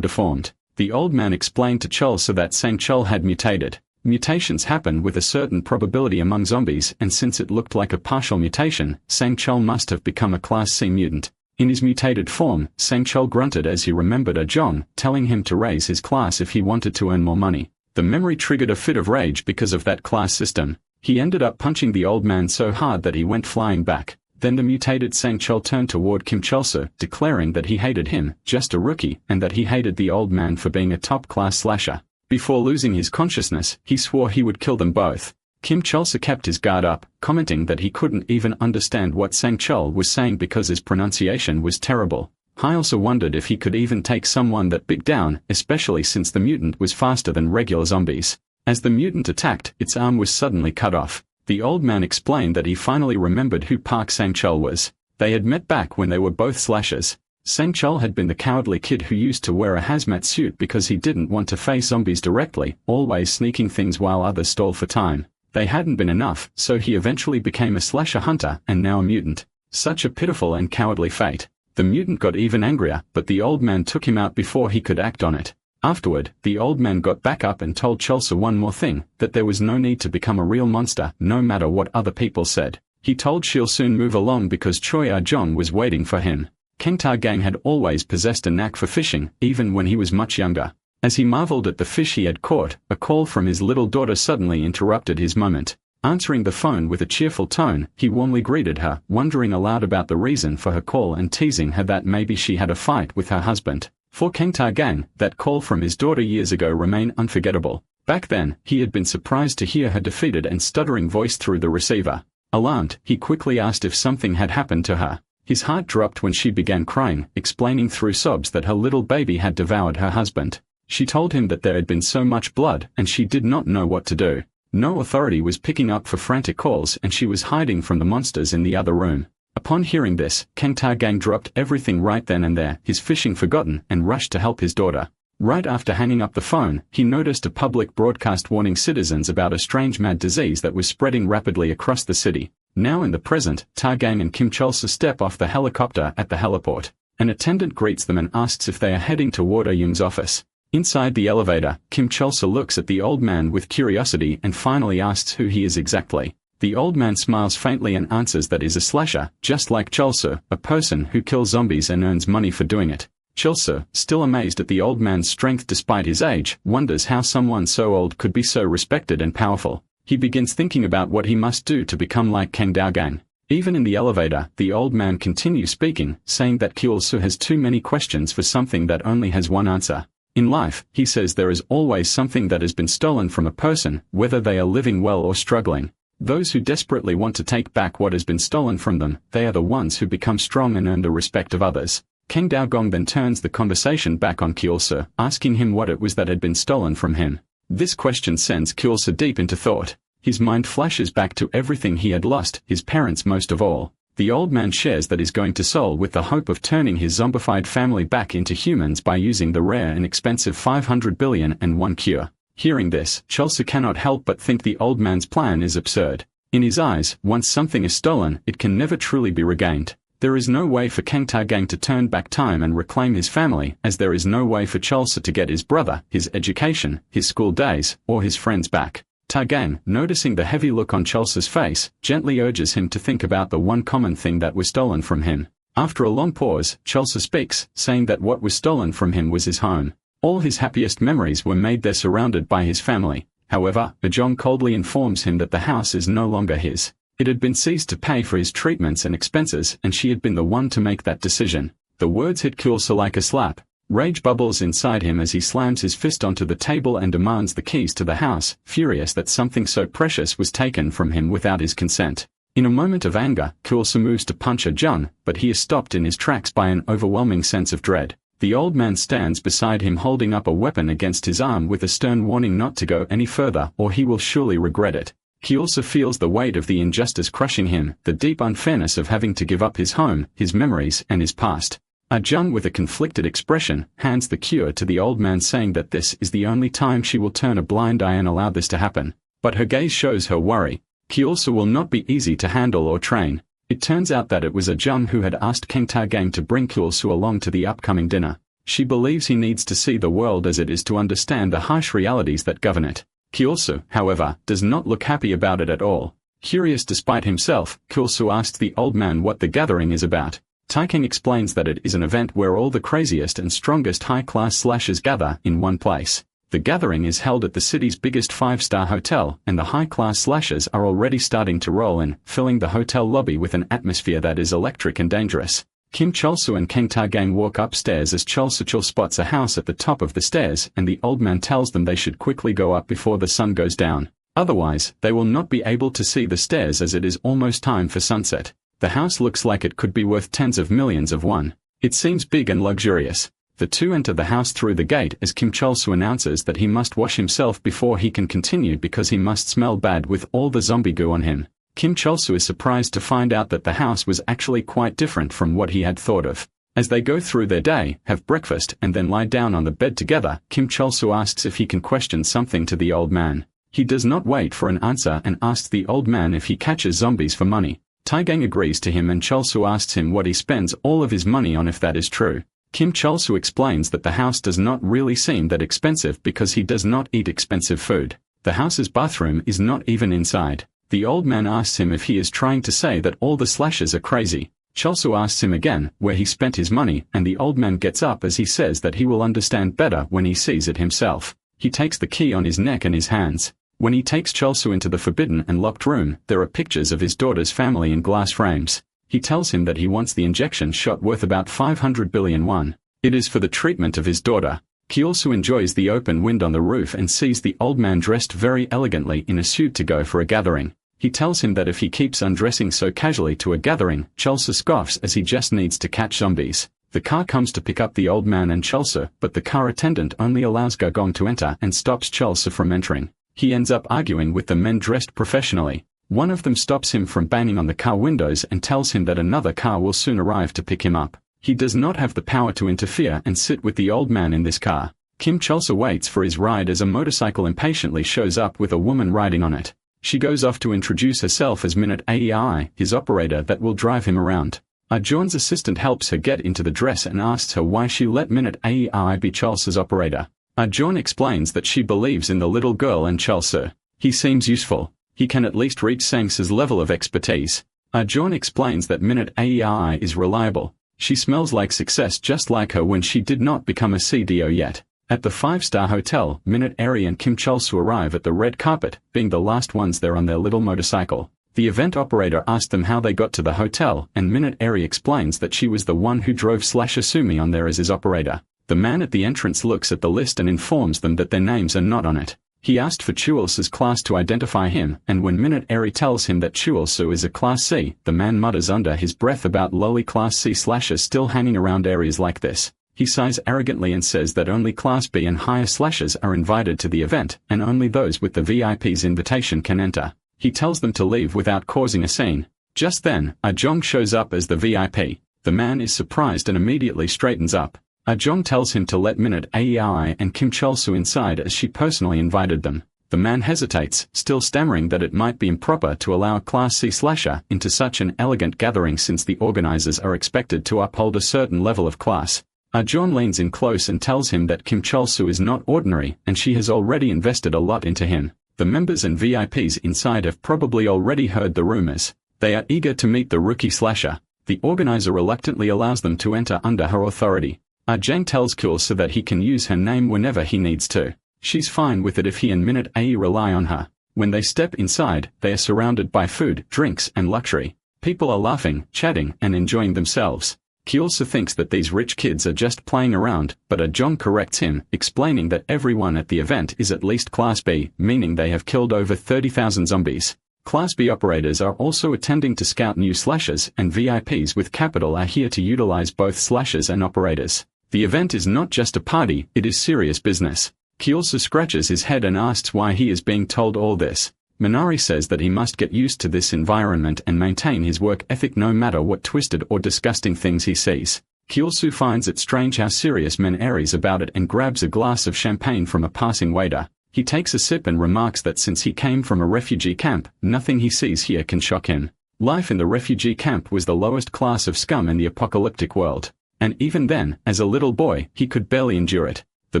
deformed. The old man explained to Chol-soo that Sang-chol had mutated. Mutations happen with a certain probability among zombies, and since it looked like a partial mutation, Sang-chol must have become a Class C mutant. In his mutated form, Sang-chol grunted as he remembered Ajong telling him to raise his class if he wanted to earn more money. The memory triggered a fit of rage because of that class system. He ended up punching the old man so hard that he went flying back. Then the mutated Sang-chol turned toward Kim Chol-soo, declaring that he hated him, just a rookie, and that he hated the old man for being a top-class slasher. Before losing his consciousness, he swore he would kill them both. Kim Chol-soo kept his guard up, commenting that he couldn't even understand what Sang-chol was saying because his pronunciation was terrible. He also wondered if he could even take someone that big down, especially since the mutant was faster than regular zombies. As the mutant attacked, its arm was suddenly cut off. The old man explained that he finally remembered who Park Sang-chol was. They had met back when they were both slashers. Sang-chol had been the cowardly kid who used to wear a hazmat suit because he didn't want to face zombies directly, always sneaking things while others stole for time. They hadn't been enough, so he eventually became a slasher hunter and now a mutant. Such a pitiful and cowardly fate. The mutant got even angrier, but the old man took him out before he could act on it. Afterward, the old man got back up and told Chol-soo one more thing, that there was no need to become a real monster, no matter what other people said. He told she'll soon move along because Choi Ah-jong was waiting for him. Kang Ta-gang had always possessed a knack for fishing, even when he was much younger. As he marveled at the fish he had caught, a call from his little daughter suddenly interrupted his moment. Answering the phone with a cheerful tone, he warmly greeted her, wondering aloud about the reason for her call and teasing her that maybe she had a fight with her husband. For Kang Ta-gang, that call from his daughter years ago remained unforgettable. Back then, he had been surprised to hear her defeated and stuttering voice through the receiver. Alarmed, he quickly asked if something had happened to her. His heart dropped when she began crying, explaining through sobs that her little baby had devoured her husband. She told him that there had been so much blood, and she did not know what to do. No authority was picking up for frantic calls, and she was hiding from the monsters in the other room. Upon hearing this, Kang Ta-gang dropped everything right then and there, his fishing forgotten, and rushed to help his daughter. Right after hanging up the phone, he noticed a public broadcast warning citizens about a strange mad disease that was spreading rapidly across the city. Now in the present, Ta-gang and Kim Chol-soo step off the helicopter at the heliport. An attendant greets them and asks if they are heading toward Ah-young's office. Inside the elevator, Kim Chol-soo looks at the old man with curiosity and finally asks who he is exactly. The old man smiles faintly and answers that he's a slasher, just like Chol-soo, a person who kills zombies and earns money for doing it. Chol-soo, still amazed at the old man's strength despite his age, wonders how someone so old could be so respected and powerful. He begins thinking about what he must do to become like Kang Ta-gang. Even in the elevator, the old man continues speaking, saying that Kyul-soo has too many questions for something that only has one answer. In life, he says there is always something that has been stolen from a person, whether they are living well or struggling. Those who desperately want to take back what has been stolen from them, they are the ones who become strong and earn the respect of others. Kang Ta-gang then turns the conversation back on Kyul-soo, asking him what it was that had been stolen from him. This question sends Kyul-soo deep into thought. His mind flashes back to everything he had lost, his parents most of all. The old man shares that he's going to Seoul with the hope of turning his zombified family back into humans by using the rare and expensive 500 billion and one cure. Hearing this, Chol-soo cannot help but think the old man's plan is absurd. In his eyes, once something is stolen, it can never truly be regained. There is no way for Kang Ta-gang to turn back time and reclaim his family, as there is no way for Chol-soo to get his brother, his education, his school days, or his friends back. Ta-gang, noticing the heavy look on Chol-soo's face, gently urges him to think about the one common thing that was stolen from him. After a long pause, Chol-soo speaks, saying that what was stolen from him was his home. All his happiest memories were made there surrounded by his family. However, Ah-jong coldly informs him that the house is no longer his. It had been seized to pay for his treatments and expenses, and she had been the one to make that decision. The words hit Kyul-soo like a slap. Rage bubbles inside him as he slams his fist onto the table and demands the keys to the house, furious that something so precious was taken from him without his consent. In a moment of anger, Kyul-soo moves to punch Ah-jong, but he is stopped in his tracks by an overwhelming sense of dread. The old man stands beside him holding up a weapon against his arm with a stern warning not to go any further or he will surely regret it. Kyul-soo feels the weight of the injustice crushing him, the deep unfairness of having to give up his home, his memories, and his past. Jung, with a conflicted expression, hands the cure to the old man, saying that this is the only time she will turn a blind eye and allow this to happen. But her gaze shows her worry. Kyosu will not be easy to handle or train. It turns out that it was Jung who had asked King Ta-game to bring Kyosu along to the upcoming dinner. She believes he needs to see the world as it is to understand the harsh realities that govern it. Kyosu, however, does not look happy about it at all. Curious despite himself, Kyosu asks the old man what the gathering is about. Taikang explains that it is an event where all the craziest and strongest high-class slashers gather in one place. The gathering is held at the city's biggest 5-star hotel, and the high-class slashers are already starting to roll in, filling the hotel lobby with an atmosphere that is electric and dangerous. Kim Cholsu and King Ta-game walk upstairs as Cholsuchul spots a house at the top of the stairs, and the old man tells them they should quickly go up before the sun goes down. Otherwise, they will not be able to see the stairs as it is almost time for sunset. The house looks like it could be worth tens of millions of won. It seems big and luxurious. The two enter the house through the gate as Kim Cholsu announces that he must wash himself before he can continue because he must smell bad with all the zombie goo on him. Kim Cholsu is surprised to find out that the house was actually quite different from what he had thought of. As they go through their day, have breakfast, and then lie down on the bed together, Kim Cholsu asks if he can question something to the old man. He does not wait for an answer and asks the old man if he catches zombies for money. Taigang agrees to him and Cholsu asks him what he spends all of his money on if that is true. Kim Cholsu explains that the house does not really seem that expensive because he does not eat expensive food. The house's bathroom is not even inside. The old man asks him if he is trying to say that all the slashers are crazy. Cholsu asks him again where he spent his money, and the old man gets up as he says that he will understand better when he sees it himself. He takes the key on his neck and his hands. When he takes Cholsu into the forbidden and locked room, there are pictures of his daughter's family in glass frames. He tells him that he wants the injection shot worth about 500 billion won. It is for the treatment of his daughter. Kyosu enjoys the open wind on the roof and sees the old man dressed very elegantly in a suit to go for a gathering. He tells him that if he keeps undressing so casually to a gathering, Cholsu scoffs as he just needs to catch zombies. The car comes to pick up the old man and Cholsu, but the car attendant only allows Gogong to enter and stops Cholsu from entering. He ends up arguing with the men dressed professionally. One of them stops him from banging on the car windows and tells him that another car will soon arrive to pick him up. He does not have the power to interfere and sit with the old man in this car. Kim Cholsu waits for his ride as a motorcycle impatiently shows up with a woman riding on it. She goes off to introduce herself as Minute Aei, his operator that will drive him around. John's assistant helps her get into the dress and asks her why she let Minute Aei be Cholsu's operator. John explains that she believes in the little girl and Cholsu. He seems useful. He can at least reach Sang's level of expertise. John explains that Minute Aei is reliable. She smells like success just like her when she did not become a CDO yet. At the 5-star hotel, Minute Aei and Kim Cholsu arrive at the red carpet, being the last ones there on their little motorcycle. The event operator asked them how they got to the hotel, and Minute Aei explains that she was the one who drove Slasher Sumi on there as his operator. The man at the entrance looks at the list and informs them that their names are not on it. He asked for Chuelsu's class to identify him, and when Minute Aei tells him that Chuelsu is a Class C, the man mutters under his breath about lowly Class C slashers still hanging around areas like this. He sighs arrogantly and says that only Class B and higher slashers are invited to the event, and only those with the VIP's invitation can enter. He tells them to leave without causing a scene. Just then, Jong shows up as the VIP. The man is surprised and immediately straightens up. Jong tells him to let Minute Aei and Kim Cholsu inside as she personally invited them. The man hesitates, still stammering that it might be improper to allow a Class C slasher into such an elegant gathering since the organizers are expected to uphold a certain level of class. Jong leans in close and tells him that Kim Cholsu is not ordinary and she has already invested a lot into him. The members and VIPs inside have probably already heard the rumors. They are eager to meet the rookie slasher. The organizer reluctantly allows them to enter under her authority. Jang tells Cholsu that he can use her name whenever he needs to. She's fine with it if he and Minute Aei rely on her. When they step inside, they are surrounded by food, drinks, and luxury. People are laughing, chatting, and enjoying themselves. Cholsu thinks that these rich kids are just playing around, but Jong corrects him, explaining that everyone at the event is at least Class B, meaning they have killed over 30,000 zombies. Class B operators are also attending to scout new slashers, and VIPs with capital are here to utilize both slashers and operators. The event is not just a party, it is serious business. Cholsu scratches his head and asks why he is being told all this. Minari says that he must get used to this environment and maintain his work ethic no matter what twisted or disgusting things he sees. Kyulsu finds it strange how serious Men is about it and grabs a glass of champagne from a passing waiter. He takes a sip and remarks that since he came from a refugee camp, nothing he sees here can shock him. Life in the refugee camp was the lowest class of scum in the apocalyptic world. And even then, as a little boy, he could barely endure it. The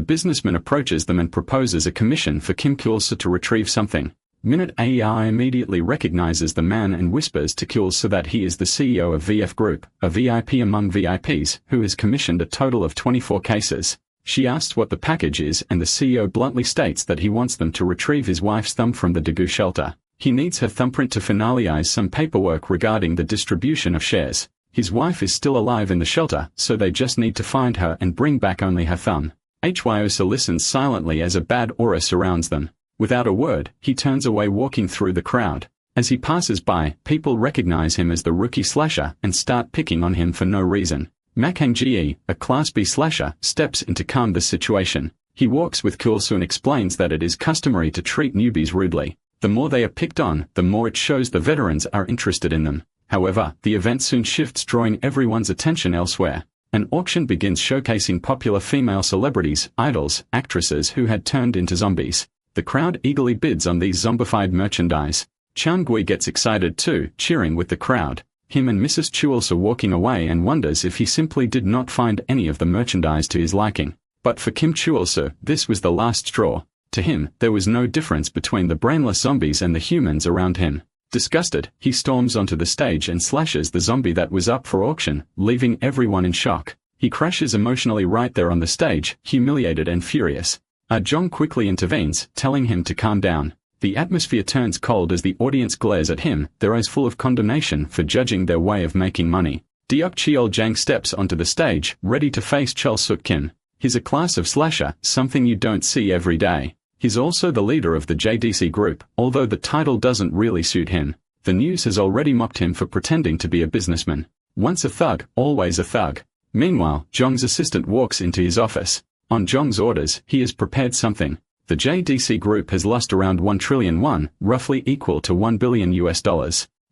businessman approaches them and proposes a commission for Kim Kyulsu to retrieve something. Minute AI immediately recognizes the man and whispers to Kyulsu that he is the CEO of VF Group, a VIP among VIPs, who has commissioned a total of 24 cases. She asks what the package is and the CEO bluntly states that he wants them to retrieve his wife's thumb from the Daegu shelter. He needs her thumbprint to finalize some paperwork regarding the distribution of shares. His wife is still alive in the shelter, so they just need to find her and bring back only her thumb. Hyosa listens silently as a bad aura surrounds them. Without a word, he turns away walking through the crowd. As he passes by, people recognize him as the rookie slasher and start picking on him for no reason. Makang-ge, a Class B slasher, steps in to calm the situation. He walks with Kyulsu and explains that it is customary to treat newbies rudely. The more they are picked on, the more it shows the veterans are interested in them. However, the event soon shifts, drawing everyone's attention elsewhere. An auction begins showcasing popular female celebrities, idols, actresses who had turned into zombies. The crowd eagerly bids on these zombified merchandise. Chang-gui gets excited too, cheering with the crowd. Him and Mrs. Chuels are walking away and wonders if he simply did not find any of the merchandise to his liking. But for Kim Chuelsu, this was the last straw. To him, there was no difference between the brainless zombies and the humans around him. Disgusted, he storms onto the stage and slashes the zombie that was up for auction, leaving everyone in shock. He crashes emotionally right there on the stage, humiliated and furious. Jong quickly intervenes, telling him to calm down. The atmosphere turns cold as the audience glares at him, their eyes full of condemnation for judging their way of making money. Deok Cheol-jang steps onto the stage, ready to face Chul Suk Kim. He's a class of slasher, something you don't see every day. He's also the leader of the JDC group, although the title doesn't really suit him. The news has already mocked him for pretending to be a businessman. Once a thug, always a thug. Meanwhile, Jong's assistant walks into his office. On Jong's orders, he has prepared something. The JDC group has lost around 1 trillion won, roughly equal to $1 billion.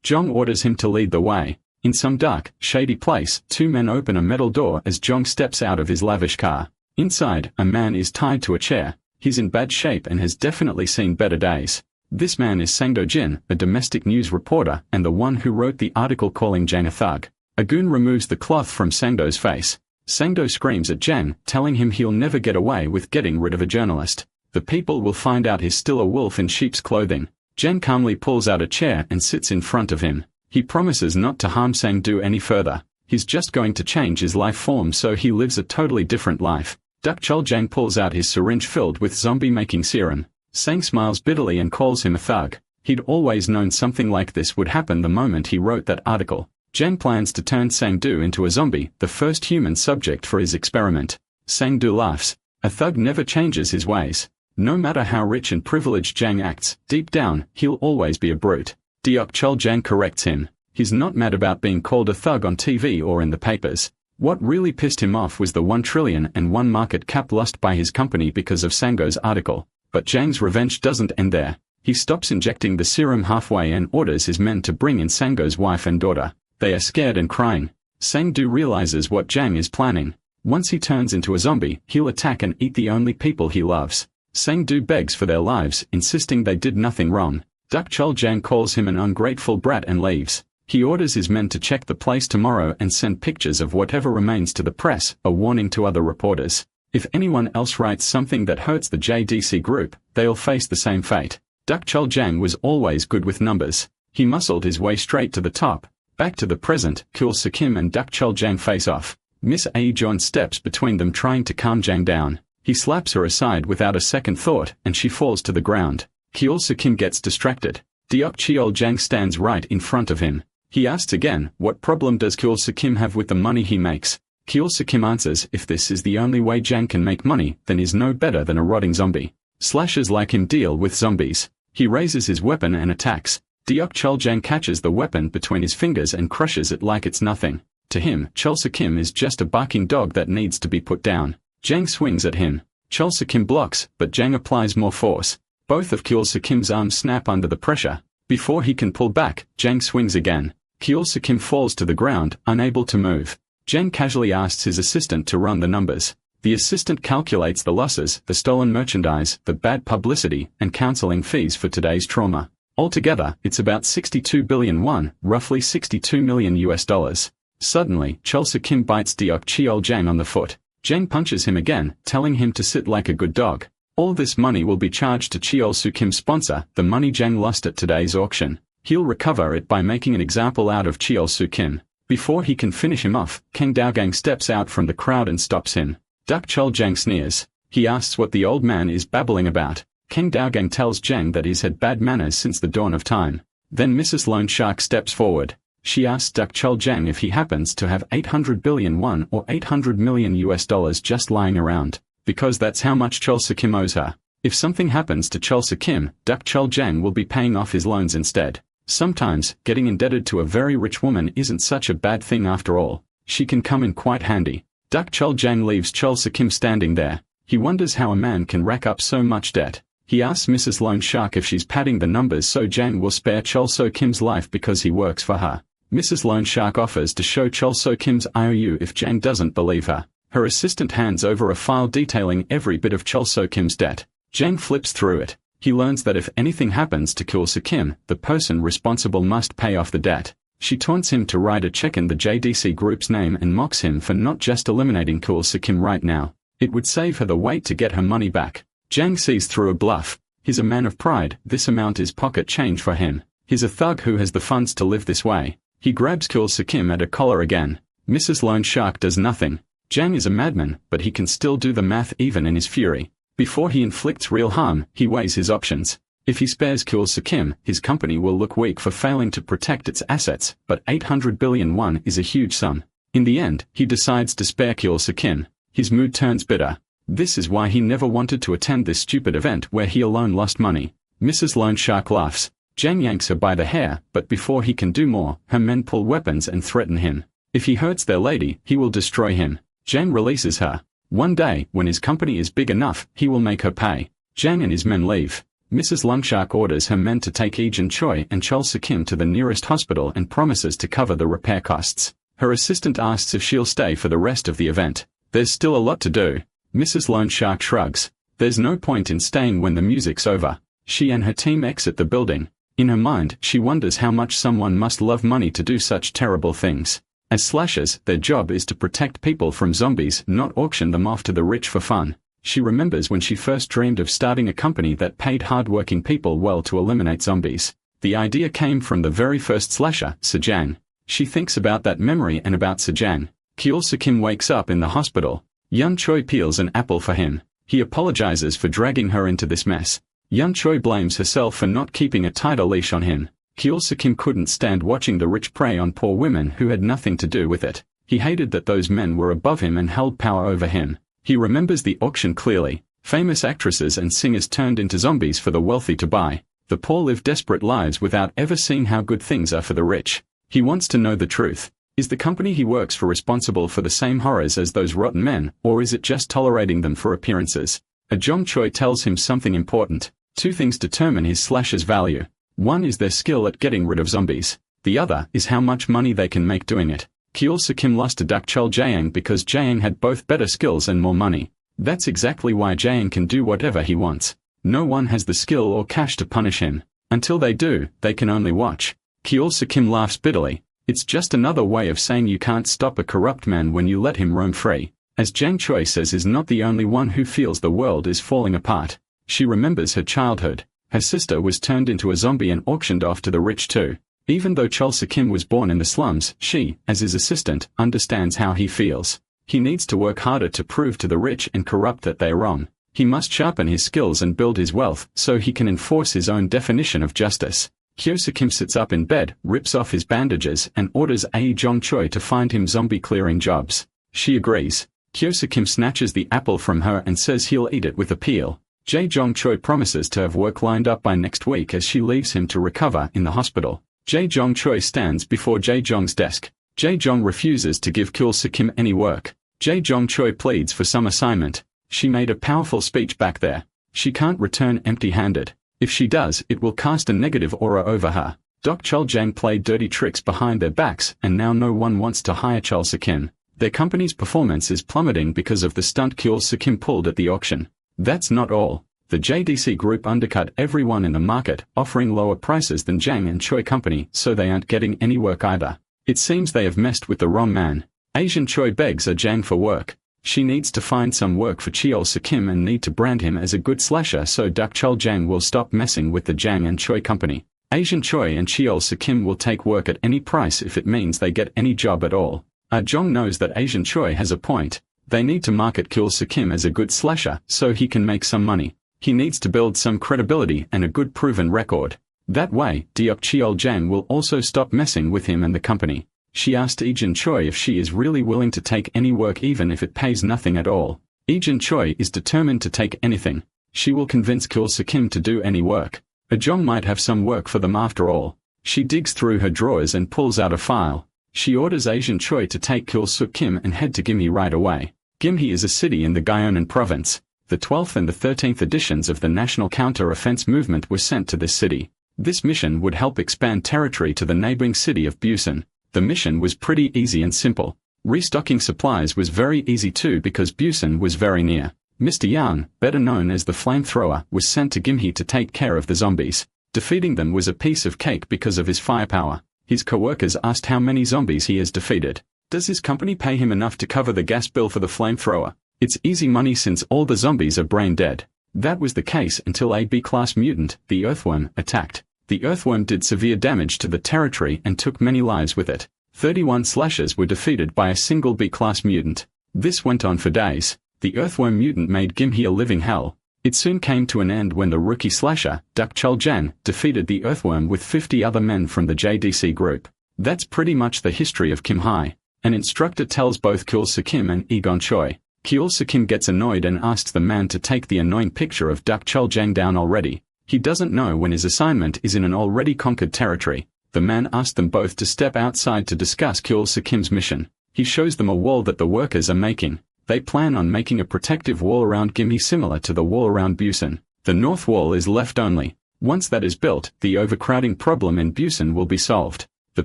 Jong orders him to lead the way. In some dark, shady place, two men open a metal door as Jong steps out of his lavish car. Inside, a man is tied to a chair. He's in bad shape and has definitely seen better days. This man is Sang-do Jin, a domestic news reporter and the one who wrote the article calling Jang a thug. A goon removes the cloth from Sang-do's face. Sang-do screams at Jang, telling him he'll never get away with getting rid of a journalist. The people will find out he's still a wolf in sheep's clothing. Jang calmly pulls out a chair and sits in front of him. He promises not to harm Sang-do any further. He's just going to change his life form so he lives a totally different life. Duk Chul-jang pulls out his syringe filled with zombie-making serum. Sang smiles bitterly and calls him a thug. He'd always known something like this would happen the moment he wrote that article. Jang plans to turn Sang-do into a zombie, the first human subject for his experiment. Sang-do laughs. A thug never changes his ways. No matter how rich and privileged Jang acts, deep down, he'll always be a brute. Deok Chul-jang corrects him. He's not mad about being called a thug on TV or in the papers. What really pissed him off was the 1 trillion and 1 market cap lost by his company because of Sang-do's article. But Jang's revenge doesn't end there. He stops injecting the serum halfway and orders his men to bring in Sang-do's wife and daughter. They are scared and crying. Sang-do realizes what Jang is planning. Once he turns into a zombie, he'll attack and eat the only people he loves. Sang-do begs for their lives, insisting they did nothing wrong. Duk Chul-jang calls him an ungrateful brat and leaves. He orders his men to check the place tomorrow and send pictures of whatever remains to the press, a warning to other reporters. If anyone else writes something that hurts the JDC group, they'll face the same fate. Duk Chul-jang was always good with numbers. He muscled his way straight to the top. Back to the present, Kyulsu Kim and Duk Chul-jang face off. Miss Aejon steps between them trying to calm Jang down. He slaps her aside without a second thought and she falls to the ground. Kyulsu Kim gets distracted. Deok Cheol-jang stands right in front of him. He asks again, what problem does Kyulsu Kim have with the money he makes? Kyulsu Kim answers, if this is the only way Jang can make money, then he's no better than a rotting zombie. Slashers like him deal with zombies. He raises his weapon and attacks. Deok Chul-jang catches the weapon between his fingers and crushes it like it's nothing. To him, Kyulsu Kim is just a barking dog that needs to be put down. Jang swings at him. Kyulsu Kim blocks, but Jang applies more force. Both of Kyulsu Kim's arms snap under the pressure. Before he can pull back, Jang swings again. Kyulsu Kim falls to the ground, unable to move. Jang casually asks his assistant to run the numbers. The assistant calculates the losses, the stolen merchandise, the bad publicity, and counseling fees for today's trauma. Altogether, it's about 62 billion won, roughly $62 million US. Suddenly, Chol Soo-kim bites Deok Cheol Jang on the foot. Jang punches him again, telling him to sit like a good dog. All this money will be charged to Cheol Soo-kim's sponsor, the money Jang lost at today's auction. He'll recover it by making an example out of Cheol Soo-kim. Before he can finish him off, Kang Daogang steps out from the crowd and stops him. Dak Chol Jang sneers. He asks what the old man is babbling about. Kang Daogang tells Jang that he's had bad manners since the dawn of time. Then Mrs. Loan Shark steps forward. She asks Dak Chol Jang if he happens to have 800 billion won or $800 million US just lying around, because that's how much Chol Soo-kim owes her. If something happens to Chol Soo-kim, Dak Chol Jang will be paying off his loans instead. Sometimes, getting indebted to a very rich woman isn't such a bad thing after all. She can come in quite handy. Dak Chol Jang leaves Chol Soo-kim standing there. He wonders how a man can rack up so much debt. He asks Mrs. Loan Shark if she's padding the numbers so Jang will spare Chol Soo-kim's life because he works for her. Mrs. Loan Shark offers to show Chol Soo-kim's IOU if Jang doesn't believe her. Her assistant hands over a file detailing every bit of Chol Soo-kim's debt. Jang flips through it. He learns that if anything happens to Chol Soo-kim, the person responsible must pay off the debt. She taunts him to write a check in the JDC group's name and mocks him for not just eliminating Chol Soo-kim right now. It would save her the wait to get her money back. Jang sees through a bluff. He's a man of pride. This amount is pocket change for him. He's a thug who has the funds to live this way. He grabs Chol Soo-kim at her collar again. Mrs. Loan Shark does nothing. Jang is a madman, but he can still do the math even in his fury. Before he inflicts real harm, he weighs his options. If he spares Chol Soo-kim, his company will look weak for failing to protect its assets, but 800 billion won is a huge sum. In the end, he decides to spare Chol Soo-kim. His mood turns bitter. This is why he never wanted to attend this stupid event where he alone lost money. Mrs. Loan Shark laughs. Jang yanks her by the hair, but before he can do more, her men pull weapons and threaten him. If he hurts their lady, he will destroy him. Jang releases her. One day, when his company is big enough, he will make her pay. Jang and his men leave. Mrs. Longshark orders her men to take Ejin Choi and Chol Soo-kim to the nearest hospital and promises to cover the repair costs. Her assistant asks if she'll stay for the rest of the event. There's still a lot to do. Mrs. Longshark shrugs. There's no point in staying when the music's over. She and her team exit the building. In her mind, she wonders how much someone must love money to do such terrible things. As slashers, their job is to protect people from zombies, not auction them off to the rich for fun. She remembers when she first dreamed of starting a company that paid hard-working people well to eliminate zombies. The idea came from the very first slasher, Sejang. She thinks about that memory and about Sejang. Chol Soo-kim wakes up in the hospital. Yun Choi peels an apple for him. He apologizes for dragging her into this mess. Yun Choi blames herself for not keeping a tighter leash on him. Chol Soo-kim couldn't stand watching the rich prey on poor women who had nothing to do with it. He hated that those men were above him and held power over him. He remembers the auction clearly. Famous actresses and singers turned into zombies for the wealthy to buy. The poor live desperate lives without ever seeing how good things are for the rich. He wants to know the truth. Is the company he works for responsible for the same horrors as those rotten men, or is it just tolerating them for appearances? A Jong Choi tells him something important. Two things determine his slasher's value. One is their skill at getting rid of zombies. The other is how much money they can make doing it. Chol Soo-kim lost to Dak Chol Jaeng because Jaeng had both better skills and more money. That's exactly why Jaeng can do whatever he wants. No one has the skill or cash to punish him. Until they do, they can only watch. Chol Soo-kim laughs bitterly. It's just another way of saying you can't stop a corrupt man when you let him roam free. As Jang Choi says, is not the only one who feels the world is falling apart. She remembers her childhood. Her sister was turned into a zombie and auctioned off to the rich too. Even though Chol Soo-kim was born in the slums, she, as his assistant, understands how he feels. He needs to work harder to prove to the rich and corrupt that they're wrong. He must sharpen his skills and build his wealth so he can enforce his own definition of justice. Chol Soo-kim sits up in bed, rips off his bandages, and orders Ae Jong Choi to find him zombie-clearing jobs. She agrees. Chol Soo-kim snatches the apple from her and says he'll eat it with a peel. Jae Jong Choi promises to have work lined up by next week as she leaves him to recover in the hospital. Jae Jong Choi stands before Jae Jong's desk. Jae Jong refuses to give Chol Soo-kim any work. Jae Jong Choi pleads for some assignment. She made a powerful speech back there. She can't return empty-handed. If she does, it will cast a negative aura over her. Dok Chol Jang played dirty tricks behind their backs, and now no one wants to hire Chol Soo-kim. Their company's performance is plummeting because of the stunt Kyo Kim pulled at the auction. That's not all. The JDC group undercut everyone in the market, offering lower prices than Jang and Choi Company, so they aren't getting any work either. It seems they have messed with the wrong man. Asian Choi begs a Jang for work. She needs to find some work for Cheol Kim and need to brand him as a good slasher so Chol Jang will stop messing with the Jang and Choi Company. Asian Choi and Cheol Kim will take work at any price if it means they get any job at all. Jong knows that Asian Choi has a point. They need to market Kyo Kim as a good slasher so he can make some money. He needs to build some credibility and a good proven record. That way, Deok Cheol Jang will also stop messing with him and the company. She asked Ejin Choi if she is really willing to take any work even if it pays nothing at all. Ejin Choi is determined to take anything. She will convince Kyo Kim to do any work. Jong might have some work for them after all. She digs through her drawers and pulls out a file. She orders Asian Choi to take Kyo Kim and head to Gimhae right away. Gimhae is a city in the Gyeonan province. The 12th and the 13th editions of the National Counter-Offense Movement were sent to this city. This mission would help expand territory to the neighboring city of Busan. The mission was pretty easy and simple. Restocking supplies was very easy too because Busan was very near. Mr. Yang, better known as the Flamethrower, was sent to Gimhae to take care of the zombies. Defeating them was a piece of cake because of his firepower. His co-workers asked how many zombies he has defeated. Does his company pay him enough to cover the gas bill for the flamethrower? It's easy money since all the zombies are brain dead. That was the case until a B-class mutant, the Earthworm, attacked. The Earthworm did severe damage to the territory and took many lives with it. 31 slashers were defeated by a single B-class mutant. This went on for days. The Earthworm mutant made Gimhae a living hell. It soon came to an end when the rookie slasher, Chol Jang, defeated the Earthworm with 50 other men from the JDC group. That's pretty much the history of Gimhae. An instructor tells both Kyo Kim and Egon Choi. Kyo Kim gets annoyed and asks the man to take the annoying picture of Chol Jang down already. He doesn't know when his assignment is in an already conquered territory. The man asks them both to step outside to discuss Kyo Kim's mission. He shows them a wall that the workers are making. They plan on making a protective wall around Gimhae similar to the wall around Busan. The north wall is left only. Once that is built, the overcrowding problem in Busan will be solved. The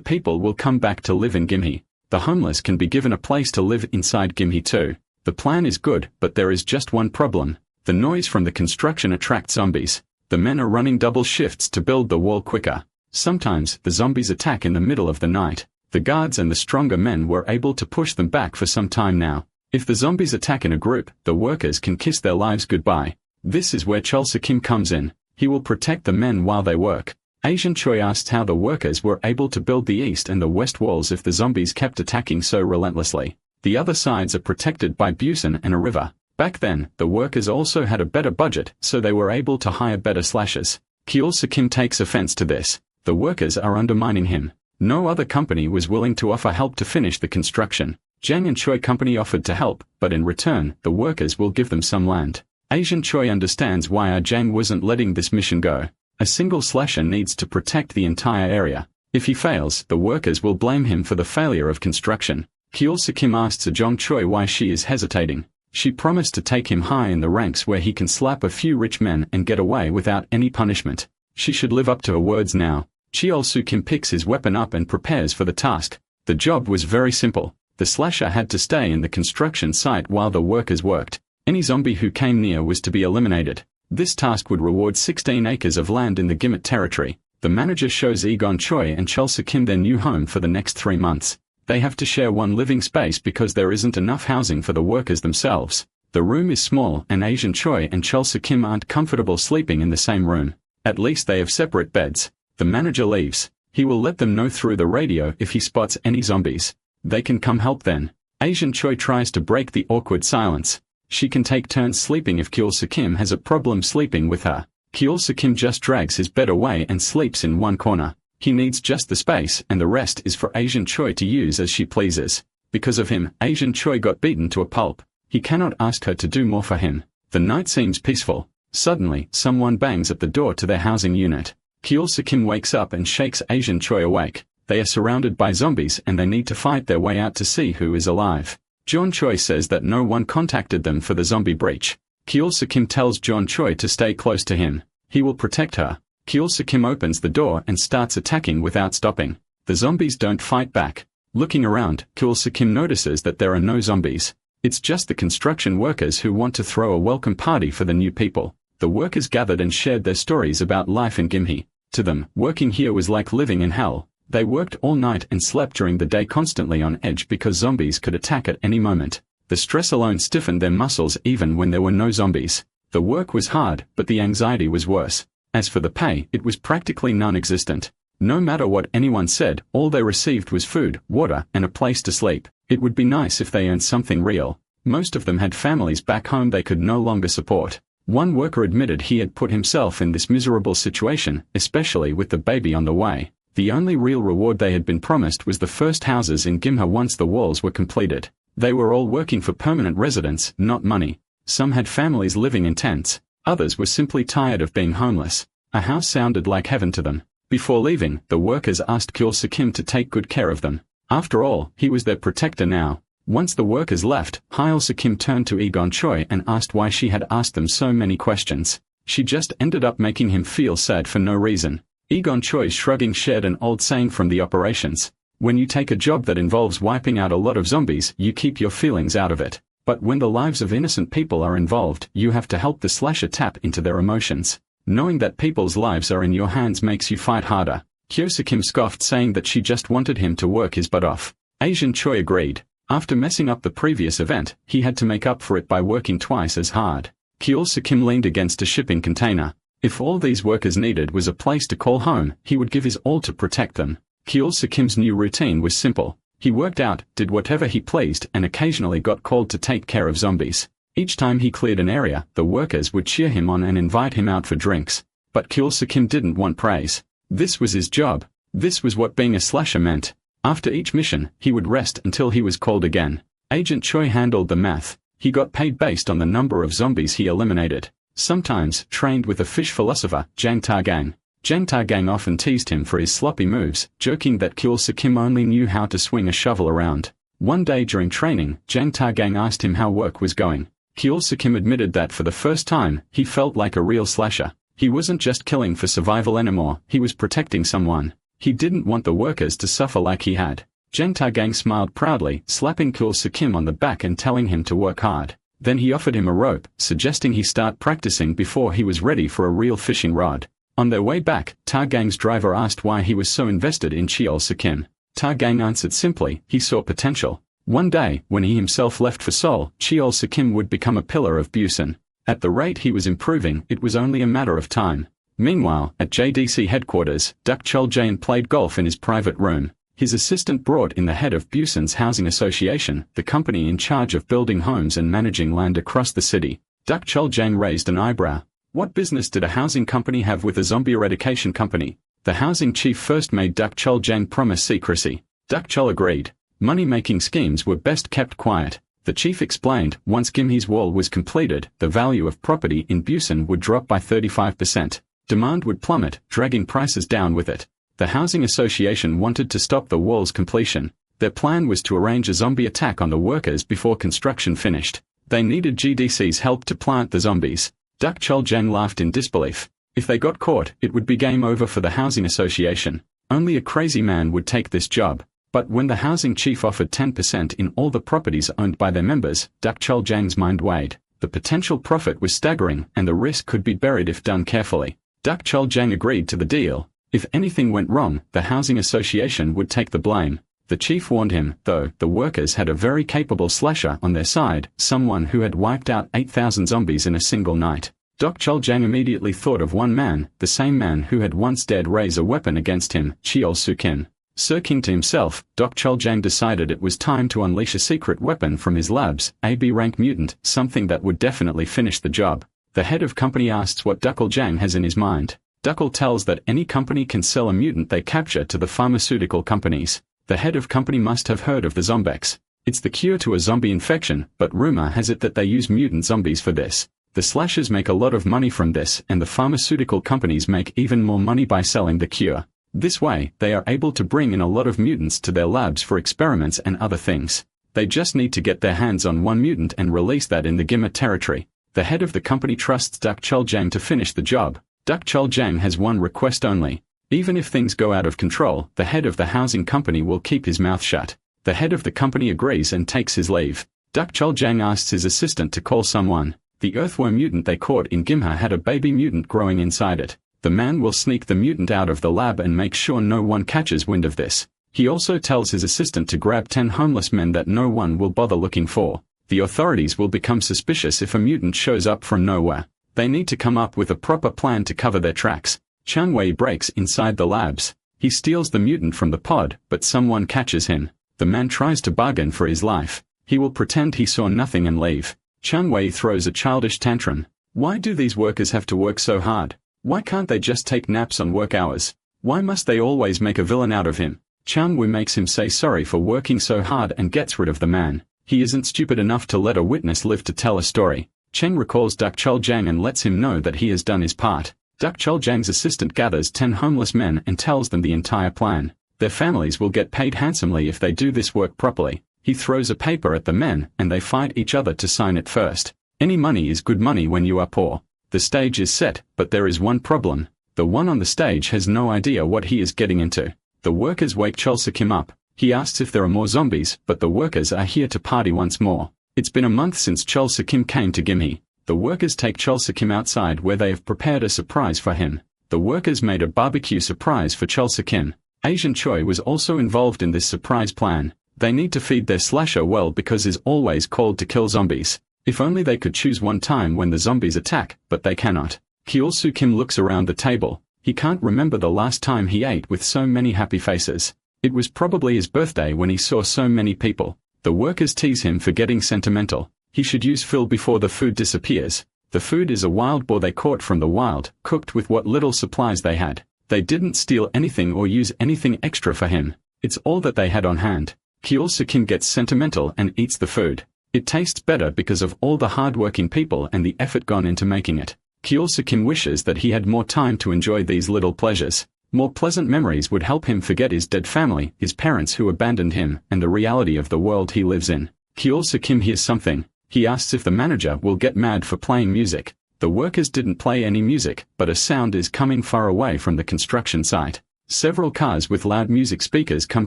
people will come back to live in Gimhae. The homeless can be given a place to live inside Gimhae too. The plan is good, but there is just one problem. The noise from the construction attracts zombies. The men are running double shifts to build the wall quicker. Sometimes, the zombies attack in the middle of the night. The guards and the stronger men were able to push them back for some time now. If the zombies attack in a group, the workers can kiss their lives goodbye. This is where Chol Kim comes in. He will protect the men while they work. Asian Choi asked how the workers were able to build the east and the west walls if the zombies kept attacking so relentlessly. The other sides are protected by Busan and a river. Back then, the workers also had a better budget, so they were able to hire better slashers. Kyo Kim takes offense to this. The workers are undermining him. No other company was willing to offer help to finish the construction. Jang and Choi Company offered to help, but in return, the workers will give them some land. Asian Choi understands why Jang wasn't letting this mission go. A single slasher needs to protect the entire area. If he fails, the workers will blame him for the failure of construction. Kyo Kim asks Jong Choi why she is hesitating. She promised to take him high in the ranks where he can slap a few rich men and get away without any punishment. She should live up to her words now. Cheol Kim picks his weapon up and prepares for the task. The job was very simple. The slasher had to stay in the construction site while the workers worked. Any zombie who came near was to be eliminated. This task would reward 16 acres of land in the Gimhae territory. The manager shows Egon Choi and Chol Kim their new home for the next 3 months. They have to share one living space because there isn't enough housing for the workers themselves. The room is small and Asian Choi and Chol Kim aren't comfortable sleeping in the same room. At least they have separate beds. The manager leaves. He will let them know through the radio if he spots any zombies. They can come help then. Asian Choi tries to break the awkward silence. She can take turns sleeping if Kyo Kim has a problem sleeping with her. Kyo Kim just drags his bed away and sleeps in one corner. He needs just the space and the rest is for Asian Choi to use as she pleases. Because of him, Asian Choi got beaten to a pulp. He cannot ask her to do more for him. The night seems peaceful. Suddenly, someone bangs at the door to their housing unit. Kyo Kim wakes up and shakes Asian Choi awake. They are surrounded by zombies and they need to fight their way out to see who is alive. John Choi says that no one contacted them for the zombie breach. Kyo Kim tells John Choi to stay close to him. He will protect her. Kyo Kim opens the door and starts attacking without stopping. The zombies don't fight back. Looking around, Kul-Sakim notices that there are no zombies. It's just the construction workers who want to throw a welcome party for the new people. The workers gathered and shared their stories about life in Gimhe. To them, working here was like living in hell. They worked all night and slept during the day, constantly on edge because zombies could attack at any moment. The stress alone stiffened their muscles even when there were no zombies. The work was hard, but the anxiety was worse. As for the pay, it was practically non-existent. No matter what anyone said, all they received was food, water, and a place to sleep. It would be nice if they earned something real. Most of them had families back home they could no longer support. One worker admitted he had put himself in this miserable situation, especially with the baby on the way. The only real reward they had been promised was the first houses in Gimhe once the walls were completed. They were all working for permanent residence, not money. Some had families living in tents. Others were simply tired of being homeless. A house sounded like heaven to them. Before leaving, the workers asked Kul-Sakim to take good care of them. After all, he was their protector now. Once the workers left, Kul-Sakim turned to Egon Choi and asked why she had asked them so many questions. She just ended up making him feel sad for no reason. Egon Choi, shrugging, shared an old saying from the operations. When you take a job that involves wiping out a lot of zombies, you keep your feelings out of it. But when the lives of innocent people are involved, you have to help the slasher tap into their emotions. Knowing that people's lives are in your hands makes you fight harder. Kul-Sakim scoffed, saying that she just wanted him to work his butt off. Asian Choi agreed. After messing up the previous event, he had to make up for it by working twice as hard. Kul-Sakim leaned against a shipping container. If all these workers needed was a place to call home, he would give his all to protect them. Kul-Sakim's new routine was simple. He worked out, did whatever he pleased, and occasionally got called to take care of zombies. Each time he cleared an area, the workers would cheer him on and invite him out for drinks. But Kul-Sakim didn't want praise. This was his job. This was what being a slasher meant. After each mission, he would rest until he was called again. Agent Choi handled the math. He got paid based on the number of zombies he eliminated. Sometimes, trained with a fish philosopher, Jang Ta-gang. Jang Ta-gang often teased him for his sloppy moves, joking that Kul-Sakim only knew how to swing a shovel around. One day during training, Jang Ta-gang asked him how work was going. Kul-Sakim admitted that for the first time, he felt like a real slasher. He wasn't just killing for survival anymore, he was protecting someone. He didn't want the workers to suffer like he had. Jang Ta-gang smiled proudly, slapping Kul-Sakim on the back and telling him to work hard. Then he offered him a rope, suggesting he start practicing before he was ready for a real fishing rod. On their way back, Ta-gang's driver asked why he was so invested in Kul-Sakim. Ta-gang answered simply, he saw potential. One day, when he himself left for Seoul, Kul-Sakim would become a pillar of Busan. At the rate he was improving, it was only a matter of time. Meanwhile, at JDC headquarters, Dak Chol-jain played golf in his private room. His assistant brought in the head of Busan's Housing Association, the company in charge of building homes and managing land across the city. Dak Chol-jain raised an eyebrow. What business did a housing company have with a zombie eradication company? The housing chief first made Dak Chol-jain promise secrecy. Dak Chol agreed. Money-making schemes were best kept quiet. The chief explained, once Gimhe's wall was completed, the value of property in Busan would drop by 35%. Demand would plummet, dragging prices down with it. The housing association wanted to stop the wall's completion. Their plan was to arrange a zombie attack on the workers before construction finished. They needed GDC's help to plant the zombies. Dak Chol-jain laughed in disbelief. If they got caught, it would be game over for the housing association. Only a crazy man would take this job. But when the housing chief offered 10% in all the properties owned by their members, Dak Chol-jain's mind weighed. The potential profit was staggering, and the risk could be buried if done carefully. Dak Chol-jain agreed to the deal. If anything went wrong, the housing association would take the blame. The chief warned him, though, the workers had a very capable slasher on their side, someone who had wiped out 8,000 zombies in a single night. Dak Chol-jain immediately thought of one man, the same man who had once dared raise a weapon against him, Kul-Sakim. Sirking to himself, Dak Chol-jain decided it was time to unleash a secret weapon from his labs, a B-rank mutant, something that would definitely finish the job. The head of company asks what Dak Chol-jain has in his mind. Dak Chol tells that any company can sell a mutant they capture to the pharmaceutical companies. The head of company must have heard of the Zombex. It's the cure to a zombie infection, but rumor has it that they use mutant zombies for this. The slashers make a lot of money from this, and the pharmaceutical companies make even more money by selling the cure. This way, they are able to bring in a lot of mutants to their labs for experiments and other things. They just need to get their hands on one mutant and release that in the Gimhe territory. The head of the company trusts Dak Chol-jain to finish the job. Dak Chol-jain has one request only. Even if things go out of control, the head of the housing company will keep his mouth shut. The head of the company agrees and takes his leave. Dak Choljang asks his assistant to call someone. The earthworm mutant they caught in Gimha had a baby mutant growing inside it. The man will sneak the mutant out of the lab and make sure no one catches wind of this. He also tells his assistant to grab 10 homeless men that no one will bother looking for. The authorities will become suspicious if a mutant shows up from nowhere. They need to come up with a proper plan to cover their tracks. Chang Wei breaks inside the labs. He steals the mutant from the pod, but someone catches him. The man tries to bargain for his life. He will pretend he saw nothing and leave. Chang Wei throws a childish tantrum. Why do these workers have to work so hard? Why can't they just take naps on work hours? Why must they always make a villain out of him? Chang Wei makes him say sorry for working so hard and gets rid of the man. He isn't stupid enough to let a witness live to tell a story. Cheng recalls Dak Choljang and lets him know that he has done his part. Dak Choljang's assistant gathers 10 homeless men and tells them the entire plan. Their families will get paid handsomely if they do this work properly. He throws a paper at the men and they fight each other to sign it first. Any money is good money when you are poor. The stage is set, but there is one problem. The one on the stage has no idea what he is getting into. The workers wake Cholsa-Kim up. He asks if there are more zombies, but the workers are here to party once more. It's been a month since Cholsa-Kim came to Gimhe. The workers take Cholsa-Kim outside where they have prepared a surprise for him. The workers made a barbecue surprise for Cholsa-Kim. Asian Choi was also involved in this surprise plan. They need to feed their slasher well because is always called to kill zombies. If only they could choose one time when the zombies attack, but they cannot. Kyeol-soo Kim looks around the table. He can't remember the last time he ate with so many happy faces. It was probably his birthday when he saw so many people. The workers tease him for getting sentimental. He should use Phil before the food disappears. The food is a wild boar they caught from the wild, cooked with what little supplies they had. They didn't steal anything or use anything extra for him. It's all that they had on hand. Kyeol-soo Kim gets sentimental and eats the food. It tastes better because of all the hard-working people and the effort gone into making it. Kyeol-soo Kim wishes that he had more time to enjoy these little pleasures. More pleasant memories would help him forget his dead family, his parents who abandoned him, and the reality of the world he lives in. Kyeol-soo Kim hears something. He asks if the manager will get mad for playing music. The workers didn't play any music, but a sound is coming far away from the construction site. Several cars with loud music speakers come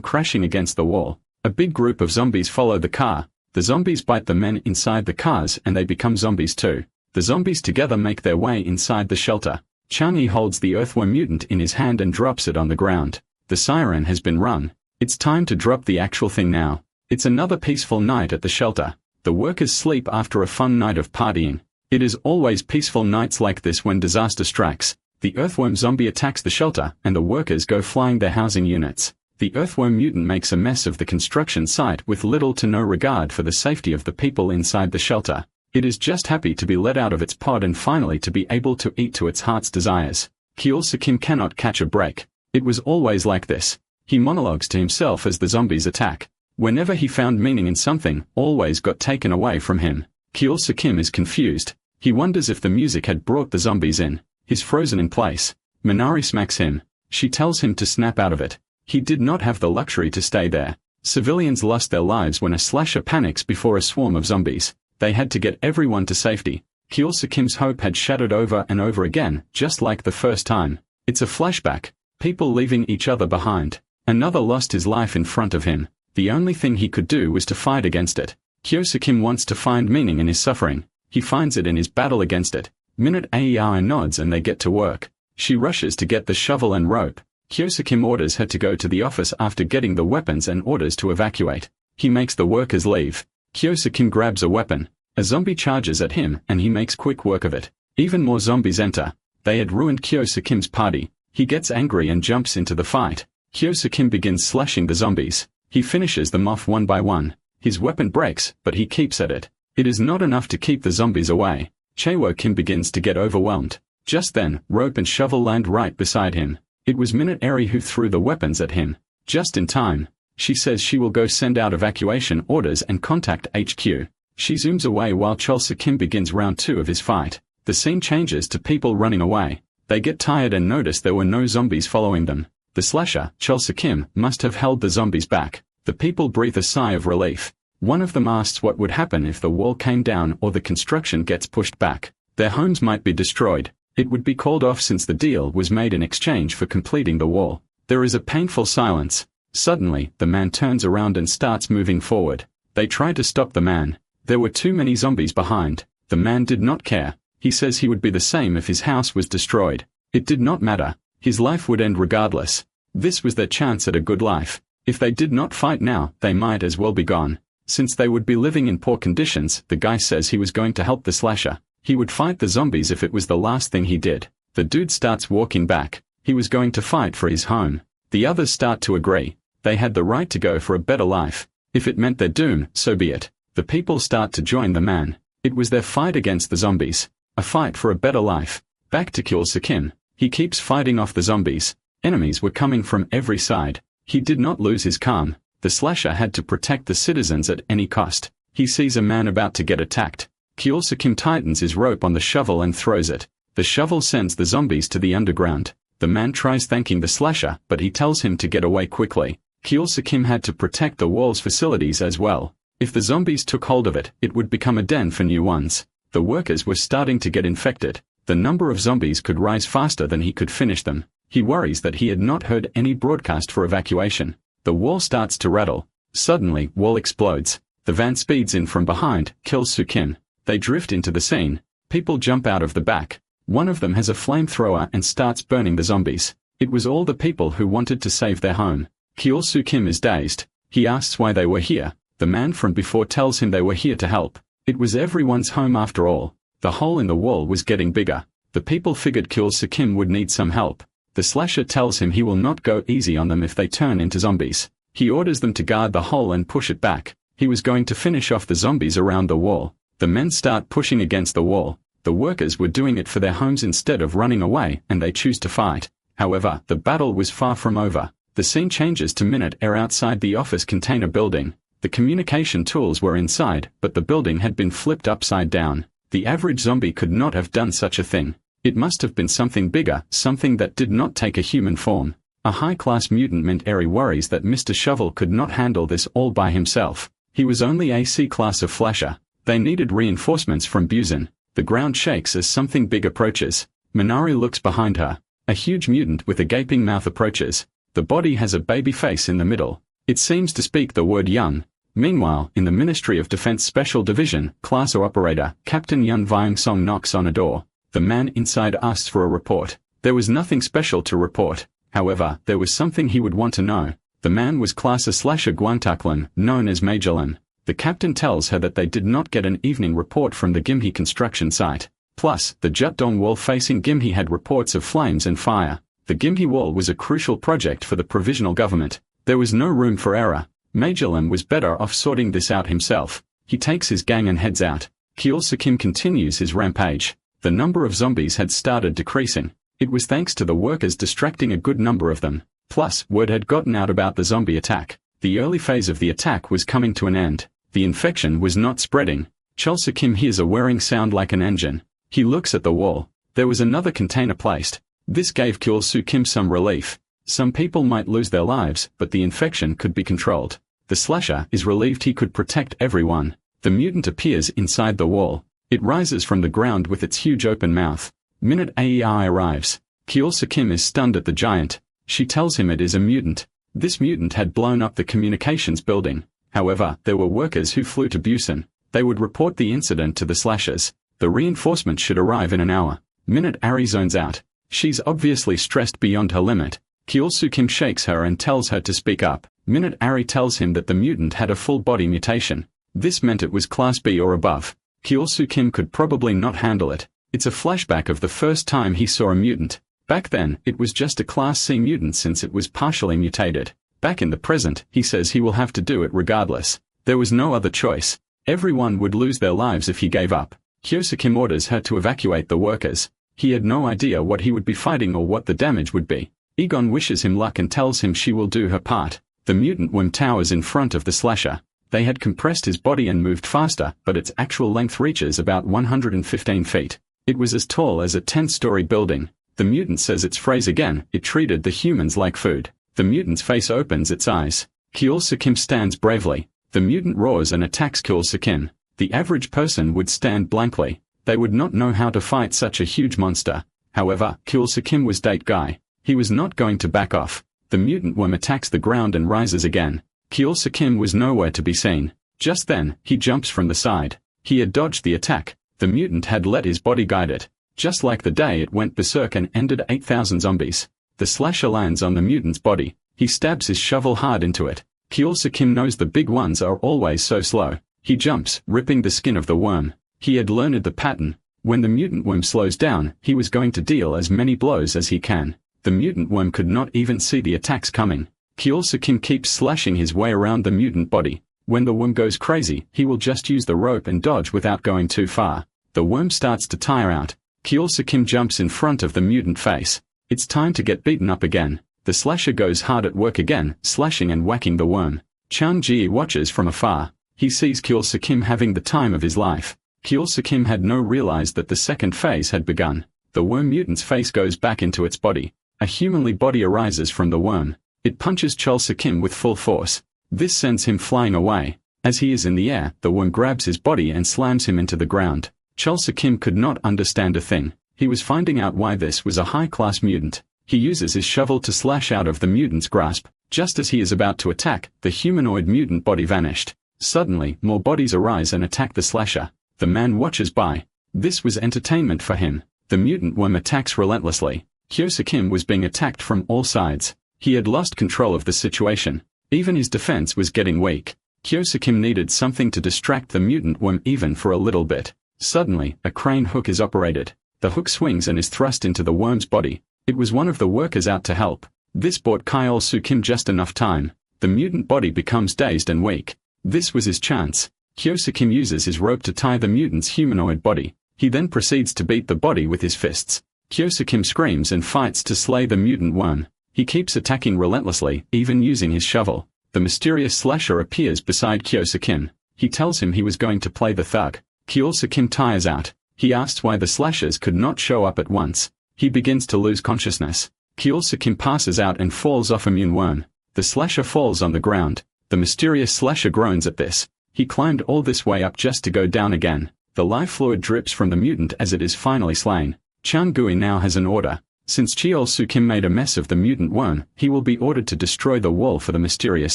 crashing against the wall. A big group of zombies follow the car. The zombies bite the men inside the cars and they become zombies too. The zombies together make their way inside the shelter. Chang-yi holds the earthworm mutant in his hand and drops it on the ground. The siren has been rung. It's time to drop the actual thing now. It's another peaceful night at the shelter. The workers sleep after a fun night of partying. It is always peaceful nights like this when disaster strikes. The earthworm zombie attacks the shelter and the workers go flying their housing units. The earthworm mutant makes a mess of the construction site with little to no regard for the safety of the people inside the shelter. It is just happy to be let out of its pod and finally to be able to eat to its heart's desires. Kyeol-soo Kim cannot catch a break. It was always like this. He monologues to himself as the zombies attack. Whenever he found meaning in something, always got taken away from him. Kyeol-soo Kim is confused. He wonders if the music had brought the zombies in. He's frozen in place. Minari smacks him. She tells him to snap out of it. He did not have the luxury to stay there. Civilians lost their lives when a slasher panics before a swarm of zombies. They had to get everyone to safety. Kyeol-soo Kim's hope had shattered over and over again, just like the first time. It's a flashback. People leaving each other behind. Another lost his life in front of him. The only thing he could do was to fight against it. Kyeol-soo Kim wants to find meaning in his suffering. He finds it in his battle against it. Minute Aei nods and they get to work. She rushes to get the shovel and rope. Kyeol-soo Kim orders her to go to the office after getting the weapons and orders to evacuate. He makes the workers leave. Kyeol-soo Kim grabs a weapon. A zombie charges at him and he makes quick work of it. Even more zombies enter. They had ruined Kyeol-soo Kim's party. He gets angry and jumps into the fight. Kyeol-soo Kim begins slashing the zombies. He finishes them off one by one. His weapon breaks, but he keeps at it. It is not enough to keep the zombies away. Chaewo Kim begins to get overwhelmed. Just then, rope and shovel land right beside him. It was Minute Eri who threw the weapons at him. Just in time. She says she will go send out evacuation orders and contact HQ. She zooms away while Cholsa Kim begins round 2 of his fight. The scene changes to people running away. They get tired and notice there were no zombies following them. The slasher, Cholsa Kim, must have held the zombies back. The people breathe a sigh of relief. One of them asks what would happen if the wall came down or the construction gets pushed back. Their homes might be destroyed. It would be called off since the deal was made in exchange for completing the wall. There is a painful silence. Suddenly, the man turns around and starts moving forward. They try to stop the man. There were too many zombies behind. The man did not care. He says he would be the same if his house was destroyed. It did not matter. His life would end regardless. This was their chance at a good life. If they did not fight now, they might as well be gone. Since they would be living in poor conditions, the guy says he was going to help the slasher. He would fight the zombies if it was the last thing he did. The dude starts walking back. He was going to fight for his home. The others start to agree. They had the right to go for a better life. If it meant their doom, so be it. The people start to join the man. It was their fight against the zombies. A fight for a better life. Back to Kyo-Soo-Kim. He keeps fighting off the zombies. Enemies were coming from every side. He did not lose his calm. The slasher had to protect the citizens at any cost. He sees a man about to get attacked. Kyo-Soo-Kim tightens his rope on the shovel and throws it. The shovel sends the zombies to the underground. The man tries thanking the slasher, but he tells him to get away quickly. Kyo-Soo-Kim had to protect the wall's facilities as well. If the zombies took hold of it, it would become a den for new ones. The workers were starting to get infected. The number of zombies could rise faster than he could finish them. He worries that he had not heard any broadcast for evacuation. The wall starts to rattle. Suddenly, wall explodes. The van speeds in from behind, kills Soo-Kim. They drift into the scene. People jump out of the back. One of them has a flamethrower and starts burning the zombies. It was all the people who wanted to save their home. Kyo-Soo-Kim is dazed. He asks why they were here. The man from before tells him they were here to help. It was everyone's home after all. The hole in the wall was getting bigger. The people figured Kyo-Soo-Kim would need some help. The slasher tells him he will not go easy on them if they turn into zombies. He orders them to guard the hole and push it back. He was going to finish off the zombies around the wall. The men start pushing against the wall. The workers were doing it for their homes instead of running away, and they choose to fight. However, the battle was far from over. The scene changes to Minute Air outside the office container building. The communication tools were inside, but the building had been flipped upside down. The average zombie could not have done such a thing. It must have been something bigger, something that did not take a human form. A high-class mutant Mint-Airy worries that Mr. Shovel could not handle this all by himself. He was only a C-class of flasher. They needed reinforcements from Busan. The ground shakes as something big approaches. Minari looks behind her. A huge mutant with a gaping mouth approaches. The body has a baby face in the middle. It seems to speak the word Yun. Meanwhile, in the Ministry of Defense Special Division, Class or Operator, Captain Yun Vyung Song knocks on a door. The man inside asks for a report. There was nothing special to report. However, there was something he would want to know. The man was Class A/A Guantaklin, known as Major Lin. The captain tells her that they did not get an evening report from the Gimhe construction site. Plus, the Jutdong wall facing Gimhe had reports of flames and fire. The Gimhe wall was a crucial project for the provisional government. There was no room for error. Major Lin was better off sorting this out himself. He takes his gang and heads out. Kyo-Soo-Kim continues his rampage. The number of zombies had started decreasing. It was thanks to the workers distracting a good number of them. Plus, word had gotten out about the zombie attack. The early phase of the attack was coming to an end. The infection was not spreading. Chol-Soo-Kim hears a whirring sound like an engine. He looks at the wall. There was another container placed. This gave Kyo-Soo-Kim some relief. Some people might lose their lives, but the infection could be controlled. The slasher is relieved he could protect everyone. The mutant appears inside the wall. It rises from the ground with its huge open mouth. Minute AEI arrives. Kyo-Soo-Kim is stunned at the giant. She tells him it is a mutant. This mutant had blown up the communications building. However, there were workers who flew to Busan. They would report the incident to the slashers. The reinforcements should arrive in an hour. Minute Ari zones out. She's obviously stressed beyond her limit. Kyo-Soo-Kim shakes her and tells her to speak up. Minute Ari tells him that the mutant had a full-body mutation. This meant it was Class B or above. Kyo-Soo-Kim could probably not handle it. It's a flashback of the first time he saw a mutant. Back then, it was just a Class C mutant since it was partially mutated. Back in the present, he says he will have to do it regardless. There was no other choice. Everyone would lose their lives if he gave up. Kyo-Soo-Kim orders her to evacuate the workers. He had no idea what he would be fighting or what the damage would be. Egon wishes him luck and tells him she will do her part. The mutant worm towers in front of the slasher. They had compressed his body and moved faster, but its actual length reaches about 115 feet. It was as tall as a 10-story building. The mutant says its phrase again. It treated the humans like food. The mutant's face opens its eyes. Kyo-Soo-Kim stands bravely. The mutant roars and attacks Kyo-Soo-Kim. The average person would stand blankly. They would not know how to fight such a huge monster. However, Kyo-Soo-Kim was date guy. He was not going to back off. The mutant worm attacks the ground and rises again. Kyo-Kim was nowhere to be seen. Just then, he jumps from the side. He had dodged the attack. The mutant had let his body guide it. Just like the day it went berserk and ended 8,000 zombies. The slasher lands on the mutant's body. He stabs his shovel hard into it. Kyo-Kim knows the big ones are always so slow. He jumps, ripping the skin of the worm. He had learned the pattern. When the mutant worm slows down, he was going to deal as many blows as he can. The mutant worm could not even see the attacks coming. Kyo-Kim keeps slashing his way around the mutant body. When the worm goes crazy, he will just use the rope and dodge without going too far. The worm starts to tire out. Kyo-Kim jumps in front of the mutant face. It's time to get beaten up again. The slasher goes hard at work again, slashing and whacking the worm. Chang-ji watches from afar. He sees Kyo-Kim having the time of his life. Kyo-Kim had no realized that the second phase had begun. The worm mutant's face goes back into its body. A humanly body arises from the worm. It punches Kyo-Kim with full force. This sends him flying away. As he is in the air, the worm grabs his body and slams him into the ground. Kyo-Kim could not understand a thing. He was finding out why this was a high-class mutant. He uses his shovel to slash out of the mutant's grasp. Just as he is about to attack, the humanoid mutant body vanished. Suddenly, more bodies arise and attack the slasher. The man watches by. This was entertainment for him. The mutant worm attacks relentlessly. Kyo-Kim was being attacked from all sides. He had lost control of the situation. Even his defense was getting weak. Kyo-Kim needed something to distract the mutant worm even for a little bit. Suddenly, a crane hook is operated. The hook swings and is thrust into the worm's body. It was one of the workers out to help. This bought Kyo-Kim just enough time. The mutant body becomes dazed and weak. This was his chance. Kyo-Kim uses his rope to tie the mutant's humanoid body. He then proceeds to beat the body with his fists. Kyo-Kim screams and fights to slay the mutant worm. He keeps attacking relentlessly, even using his shovel. The mysterious slasher appears beside Kyo-Kim. He tells him he was going to play the thug. Kyo-Kim tires out. He asks why the slashers could not show up at once. He begins to lose consciousness. Kyo-Kim passes out and falls off a immune worm. The slasher falls on the ground. The mysterious slasher groans at this. He climbed all this way up just to go down again. The life fluid drips from the mutant as it is finally slain. Chang-Gui now has an order. Since Kyo-Kim made a mess of the mutant worm, he will be ordered to destroy the wall for the mysterious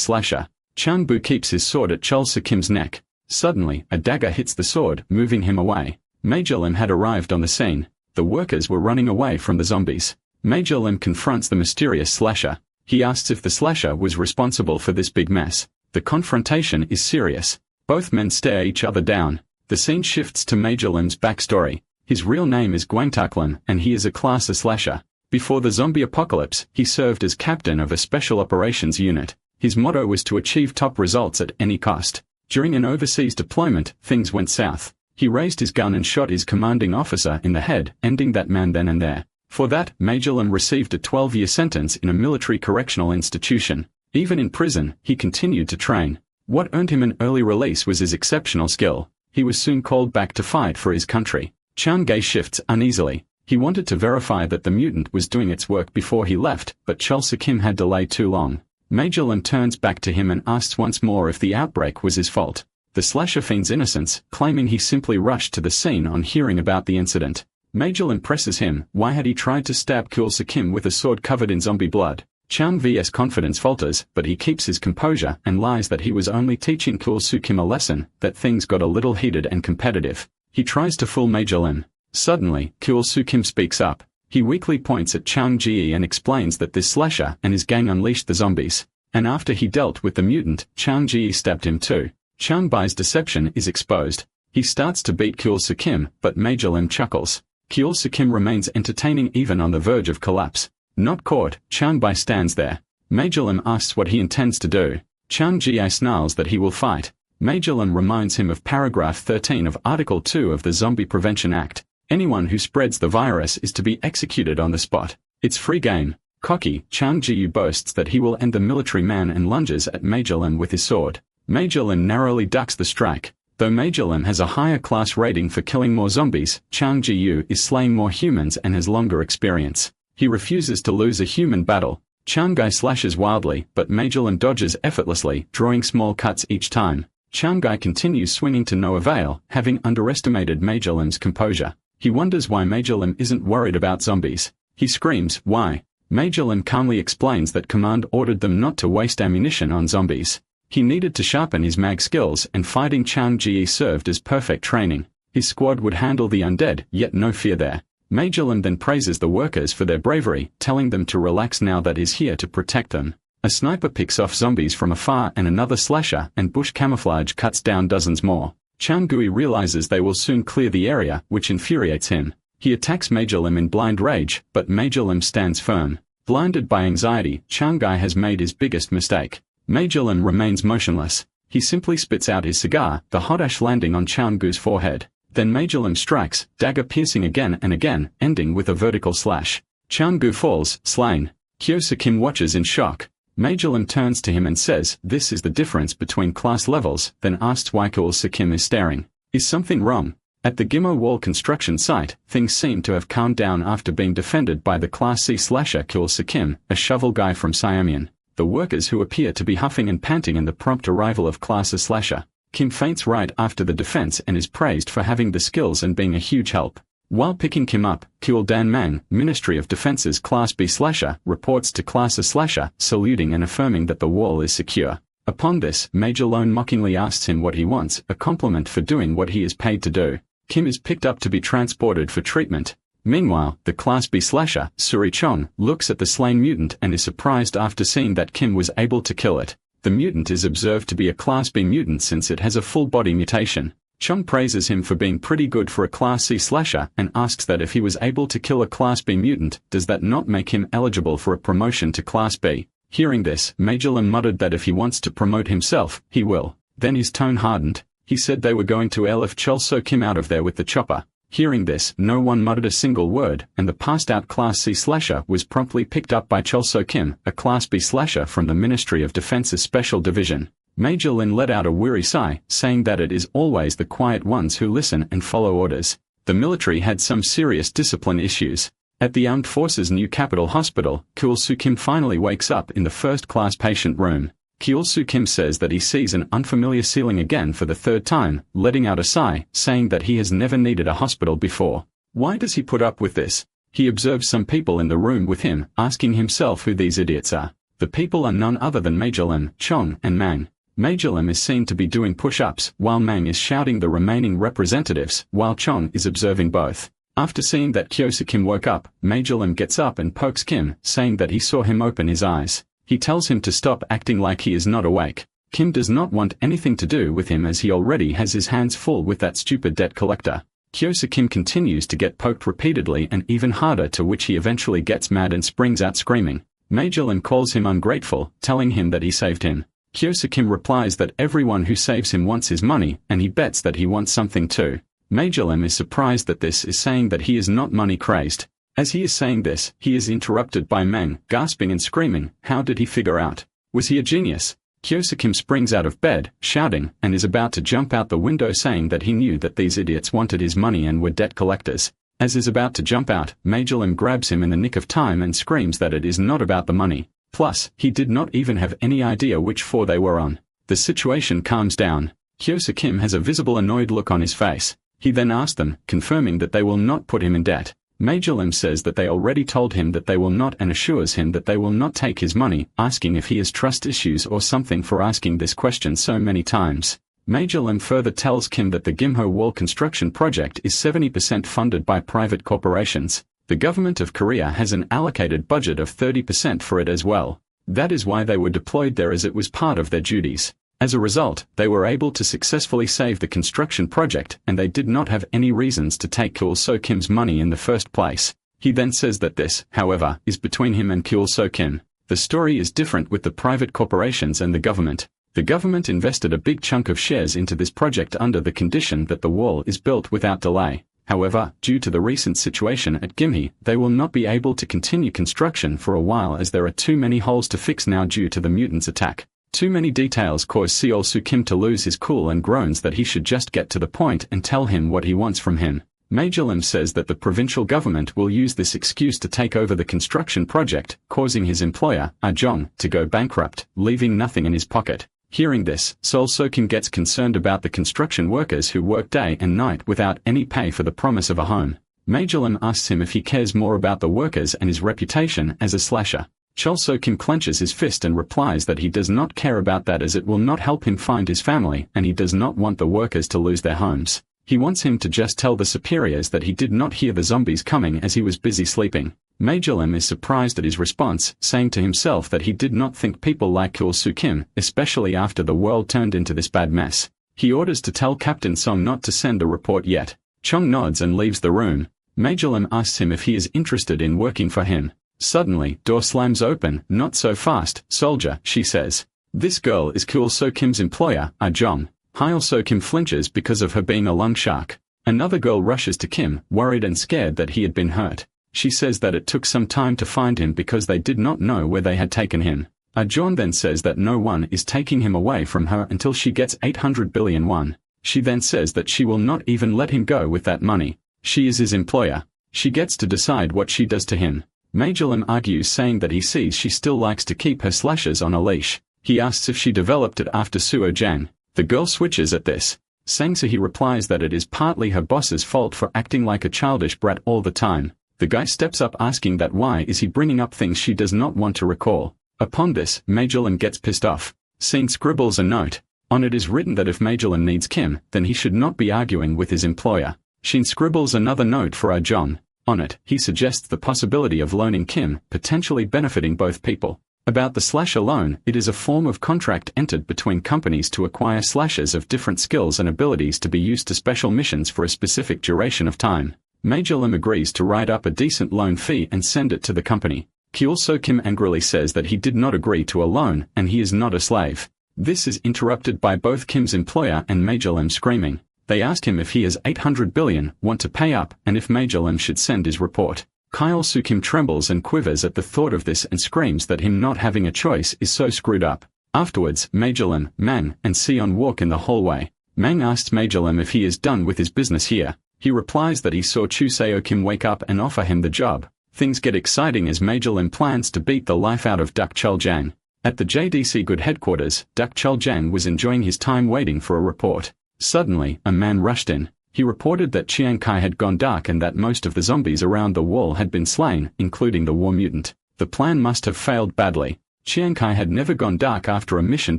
slasher. Chang-Bu keeps his sword at Kyo-Kim's neck. Suddenly, a dagger hits the sword, moving him away. Major Lim had arrived on the scene. The workers were running away from the zombies. Major Lim confronts the mysterious slasher. He asks if the slasher was responsible for this big mess. The confrontation is serious. Both men stare each other down. The scene shifts to Major Lim's backstory. His real name is Gwangtak-Lim, and he is a class A slasher. Before the zombie apocalypse, he served as captain of a special operations unit. His motto was to achieve top results at any cost. During an overseas deployment, things went south. He raised his gun and shot his commanding officer in the head, ending that man then and there. For that, Major Lim received a 12-year sentence in a military correctional institution. Even in prison, he continued to train. What earned him an early release was his exceptional skill. He was soon called back to fight for his country. Chang-Gui shifts uneasily. He wanted to verify that the mutant was doing its work before he left, but Kyo-Kim had delayed too long. Major Lim turns back to him and asks once more if the outbreak was his fault. The slasher feigns innocence, claiming he simply rushed to the scene on hearing about the incident. Major Lim presses him, why had he tried to stab Kyo-Kim with a sword covered in zombie blood? Chang-V's confidence falters, but he keeps his composure and lies that he was only teaching Kyo-Kim a lesson, that things got a little heated and competitive. He tries to fool Major Lim. Suddenly, Kyo-Kim speaks up. He weakly points at Chang-Ji and explains that this slasher and his gang unleashed the zombies. And after he dealt with the mutant, Chang-Ji stabbed him too. Chang-Bai's deception is exposed. He starts to beat Kyo-Kim, but Major Lim chuckles. Kyo-Kim remains entertaining even on the verge of collapse. Not caught, Chang-Bai stands there. Major Lim asks what he intends to do. Chang-Ji snarls that he will fight. Major Lim reminds him of paragraph 13 of Article 2 of the Zombie Prevention Act. Anyone who spreads the virus is to be executed on the spot. It's free game. Cocky, Chang-Ji boasts that he will end the military man and lunges at Major Lim with his sword. Major Lim narrowly ducks the strike. Though Major Lim has a higher class rating for killing more zombies, Chang-Ji is slaying more humans and has longer experience. He refuses to lose a human battle. Chang-Gai slashes wildly, but Major Lim dodges effortlessly, drawing small cuts each time. Chang-Gai continues swinging to no avail, having underestimated Major Lim's composure. He wonders why Major Lim isn't worried about zombies. He screams, why? Major Lim calmly explains that command ordered them not to waste ammunition on zombies. He needed to sharpen his mag skills, and fighting Chang Ji served as perfect training. His squad would handle the undead, yet no fear there. Major Lim then praises the workers for their bravery, telling them to relax now that he's here to protect them. A sniper picks off zombies from afar, and another slasher and bush camouflage cuts down dozens more. Chang Gui realizes they will soon clear the area, which infuriates him. He attacks Major Lim in blind rage, but Major Lim stands firm. Blinded by anxiety, Chang Gui has made his biggest mistake. Major Lim remains motionless. He simply spits out his cigar, the hot ash landing on Chang Gu's forehead. Then Major Lim strikes, dagger piercing again and again, ending with a vertical slash. Chang Gu falls, slain. Kyosa Kim watches in shock. Major Lim turns to him and says, "This is the difference between class levels," then asks why Kyosa Kim is staring. Is something wrong? At the Gimmo wall construction site, things seem to have calmed down after being defended by the Class C slasher Kyosa Kim, a shovel guy from Siamian. The workers who appear to be huffing and panting in the prompt arrival of Class A slasher. Kim faints right after the defense and is praised for having the skills and being a huge help. While picking Kim up, Kuel Dan Mang, Ministry of Defense's Class B slasher, reports to Class A slasher, saluting and affirming that the wall is secure. Upon this, Major Lone mockingly asks him what he wants, a compliment for doing what he is paid to do. Kim is picked up to be transported for treatment. Meanwhile, the Class B slasher, Suri Chong, looks at the slain mutant and is surprised after seeing that Kim was able to kill it. The mutant is observed to be a Class B mutant since it has a full-body mutation. Chong praises him for being pretty good for a Class C slasher and asks that if he was able to kill a Class B mutant, does that not make him eligible for a promotion to Class B? Hearing this, Major Lim muttered that if he wants to promote himself, he will. Then his tone hardened. He said they were going to elf Chol So Kim out of there with the chopper. Hearing this, no one muttered a single word, and the passed-out Class C slasher was promptly picked up by Chol So Kim, a Class B slasher from the Ministry of Defense's Special Division. Major Lin let out a weary sigh, saying that it is always the quiet ones who listen and follow orders. The military had some serious discipline issues. At the Armed Forces' new capital hospital, Kuel Soo Kim finally wakes up in the first-class patient room. Kuel Soo Kim says that he sees an unfamiliar ceiling again for the third time, letting out a sigh, saying that he has never needed a hospital before. Why does he put up with this? He observes some people in the room with him, asking himself who these idiots are. The people are none other than Major Lim, Chong, and Mang. Major Lim is seen to be doing push-ups, while Mang is shouting the remaining representatives, while Chong is observing both. After seeing that Kyosa Kim woke up, Major Lim gets up and pokes Kim, saying that he saw him open his eyes. He tells him to stop acting like he is not awake. Kim does not want anything to do with him as he already has his hands full with that stupid debt collector. Kyosa Kim continues to get poked repeatedly and even harder, to which he eventually gets mad and springs out screaming. Major Lim calls him ungrateful, telling him that he saved him. Kyosa Kim replies that everyone who saves him wants his money, and he bets that he wants something too. Major Lim is surprised that this is saying that he is not money-crazed. As he is saying this, he is interrupted by Mang, gasping and screaming. How did he figure out? Was he a genius? Kyosa Kim springs out of bed, shouting, and is about to jump out the window, saying that he knew that these idiots wanted his money and were debt collectors. As is about to jump out, Major Lim grabs him in the nick of time and screams that it is not about the money. Plus, he did not even have any idea which floor they were on. The situation calms down. Kyosa Kim has a visible annoyed look on his face. He then asks them, confirming that they will not put him in debt. Major Lim says that they already told him that they will not and assures him that they will not take his money, asking if he has trust issues or something for asking this question so many times. Major Lim further tells Kim that the Gimho Wall construction project is 70% funded by private corporations. The government of Korea has an allocated budget of 30% for it as well. That is why they were deployed there, as it was part of their duties. As a result, they were able to successfully save the construction project, and they did not have any reasons to take Kuel So Kim's money in the first place. He then says that this, however, is between him and Kuel So Kim. The story is different with the private corporations and the government. The government invested a big chunk of shares into this project under the condition that the wall is built without delay. However, due to the recent situation at Gimhe, they will not be able to continue construction for a while, as there are too many holes to fix now due to the mutants' attack. Too many details cause Seol Soo Kim to lose his cool and groans that he should just get to the point and tell him what he wants from him. Major Lim says that the provincial government will use this excuse to take over the construction project, causing his employer, Jong, to go bankrupt, leaving nothing in his pocket. Hearing this, Seol Soo Kim gets concerned about the construction workers who work day and night without any pay for the promise of a home. Major Lim asks him if he cares more about the workers and his reputation as a slasher. Chol So-kim clenches his fist and replies that he does not care about that as it will not help him find his family and he does not want the workers to lose their homes. He wants him to just tell the superiors that he did not hear the zombies coming as he was busy sleeping. Major Lim is surprised at his response, saying to himself that he did not think people like Chol So-kim, especially after the world turned into this bad mess. He orders to tell Captain Song not to send a report yet. Chung nods and leaves the room. Major Lim asks him if he is interested in working for him. Suddenly, door slams open. "Not so fast, soldier," she says. This girl is Chol So-kim's employer, Jong. Hyul So-kim flinches because of her being a lung shark. Another girl rushes to Kim, worried and scared that he had been hurt. She says that it took some time to find him because they did not know where they had taken him. John then says that no one is taking him away from her until she gets 800 billion won. She then says that she will not even let him go with that money. She is his employer. She gets to decide what she does to him. Major Lim argues, saying that he sees she still likes to keep her slashers on a leash. He asks if she developed it after Suo Jang. The girl switches at this. Sang-soo replies that it is partly her boss's fault for acting like a childish brat all the time. The guy steps up asking that why is he bringing up things she does not want to recall. Upon this, Major Lim gets pissed off. Seen scribbles a note. On it is written that if Major Lim needs Kim, then he should not be arguing with his employer. Shin scribbles another note for Jong. On it, he suggests the possibility of loaning Kim, potentially benefiting both people. About the slasher loan, it is a form of contract entered between companies to acquire slashers of different skills and abilities to be used to special missions for a specific duration of time. Major Lim agrees to write up a decent loan fee and send it to the company. Chol So-kim angrily says that he did not agree to a loan and he is not a slave. This is interrupted by both Kim's employer and Major Lim screaming. They asked him if he has 800 billion, want to pay up, and if Major Lim should send his report. Chol So-kim trembles and quivers at the thought of this and screams that him not having a choice is so screwed up. Afterwards, Major Lim, Mang, and Seon walk in the hallway. Mang asks Major Lim if he is done with his business here. He replies that he saw Chu Seo-kim wake up and offer him the job. Things get exciting as Major Lim plans to beat the life out of Dak Chul-jang. At the JDC Good headquarters, Dak Chul-jang was enjoying his time waiting for a report. Suddenly, a man rushed in. He reported that Chiang Kai had gone dark and that most of the zombies around the wall had been slain, including the war mutant. The plan must have failed badly. Chiang Kai had never gone dark after a mission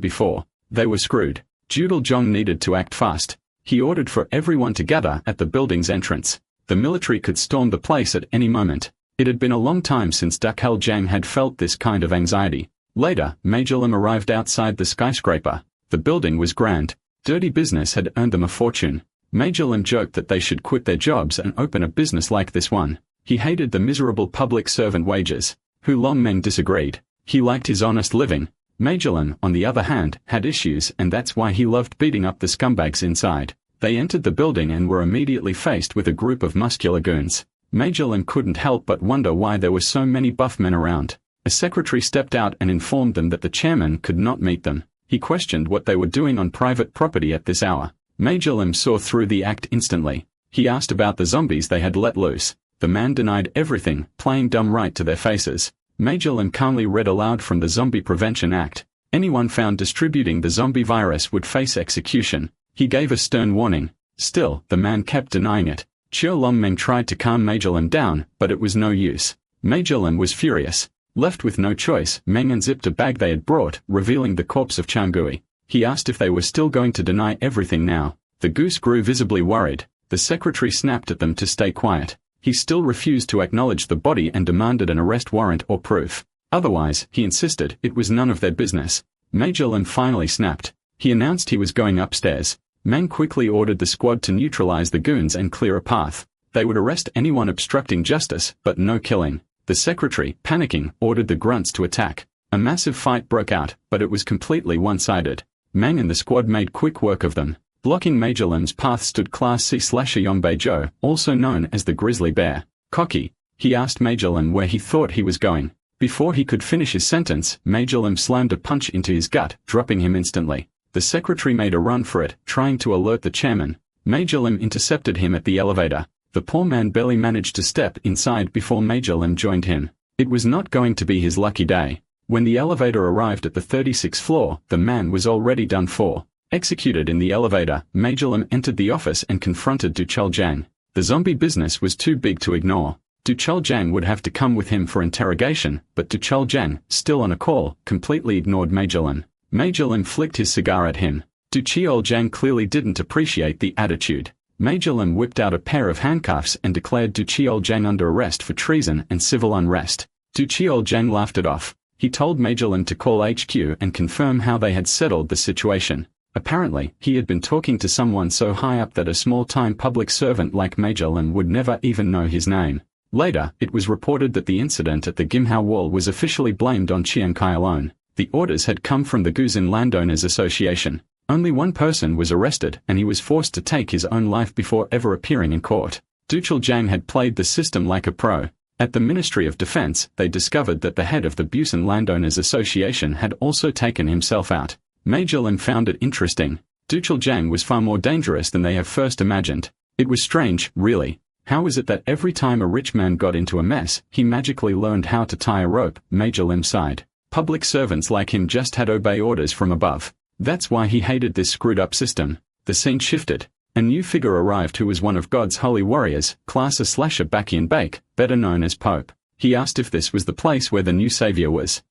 before. They were screwed. Judal Jong needed to act fast. He ordered for everyone to gather at the building's entrance. The military could storm the place at any moment. It had been a long time since Dak Chul-jang had felt this kind of anxiety. Later, Major Lim arrived outside the skyscraper. The building was grand. Dirty business had earned them a fortune. Major Lim joked that they should quit their jobs and open a business like this one. He hated the miserable public servant wages. Hu Longmeng disagreed. He liked his honest living. Major Lim, on the other hand, had issues and that's why he loved beating up the scumbags inside. They entered the building and were immediately faced with a group of muscular goons. Major Lim couldn't help but wonder why there were so many buff men around. A secretary stepped out and informed them that the chairman could not meet them. He questioned what they were doing on private property at this hour. Major Lim saw through the act instantly. He asked about the zombies they had let loose. The man denied everything, playing dumb right to their faces. Major Lim calmly read aloud from the Zombie Prevention Act. Anyone found distributing the zombie virus would face execution. He gave a stern warning. Still, the man kept denying it. Chio Longmeng tried to calm Major Lim down, but it was no use. Major Lim was furious. Left with no choice, Meng unzipped a bag they had brought, revealing the corpse of Changui. He asked if they were still going to deny everything now. The goose grew visibly worried. The secretary snapped at them to stay quiet. He still refused to acknowledge the body and demanded an arrest warrant or proof. Otherwise, he insisted, it was none of their business. Major Lim finally snapped. He announced he was going upstairs. Meng quickly ordered the squad to neutralize the goons and clear a path. They would arrest anyone obstructing justice, but no killing. The secretary, panicking, ordered the grunts to attack. A massive fight broke out, but it was completely one-sided. Meng and the squad made quick work of them. Blocking Major Lim's path stood Class C slasher Yongbei Joe, also known as the Grizzly Bear. Cocky. He asked Major Lim where he thought he was going. Before he could finish his sentence, Major Lim slammed a punch into his gut, dropping him instantly. The secretary made a run for it, trying to alert the chairman. Major Lim intercepted him at the elevator. The poor man barely managed to step inside before Major Lim joined him. It was not going to be his lucky day. When the elevator arrived at the 36th floor, the man was already done for. Executed in the elevator, Major Lim entered the office and confronted Du Chul-jang. The zombie business was too big to ignore. Du Chuljiang would have to come with him for interrogation, but Du Chuljiang, still on a call, completely ignored Major Lin. Major Lin flicked his cigar at him. Du Chuljiang clearly didn't appreciate the attitude. Major Lin whipped out a pair of handcuffs and declared Du Chuljiang under arrest for treason and civil unrest. Du Chuljiang laughed it off. He told Major Lin to call HQ and confirm how they had settled the situation. Apparently, he had been talking to someone so high up that a small-time public servant like Major Lin would never even know his name. Later, it was reported that the incident at the Gimhao Wall was officially blamed on Chiang Kai alone. The orders had come from the Guzin Landowners Association. Only one person was arrested, and he was forced to take his own life before ever appearing in court. Du Chuljiang had played the system like a pro. At the Ministry of Defense, they discovered that the head of the Busan Landowners Association had also taken himself out. Major Lin found it interesting. Du Chuljiang was far more dangerous than they have first imagined. It was strange, really. How is it that every time a rich man got into a mess, he magically learned how to tie a rope? Major Lin sighed. Public servants like him just had to obey orders from above. That's why he hated this screwed-up system. The scene shifted. A new figure arrived who was one of God's holy warriors, Classa/Bakian Bake, better known as Pope. He asked if this was the place where the new savior was.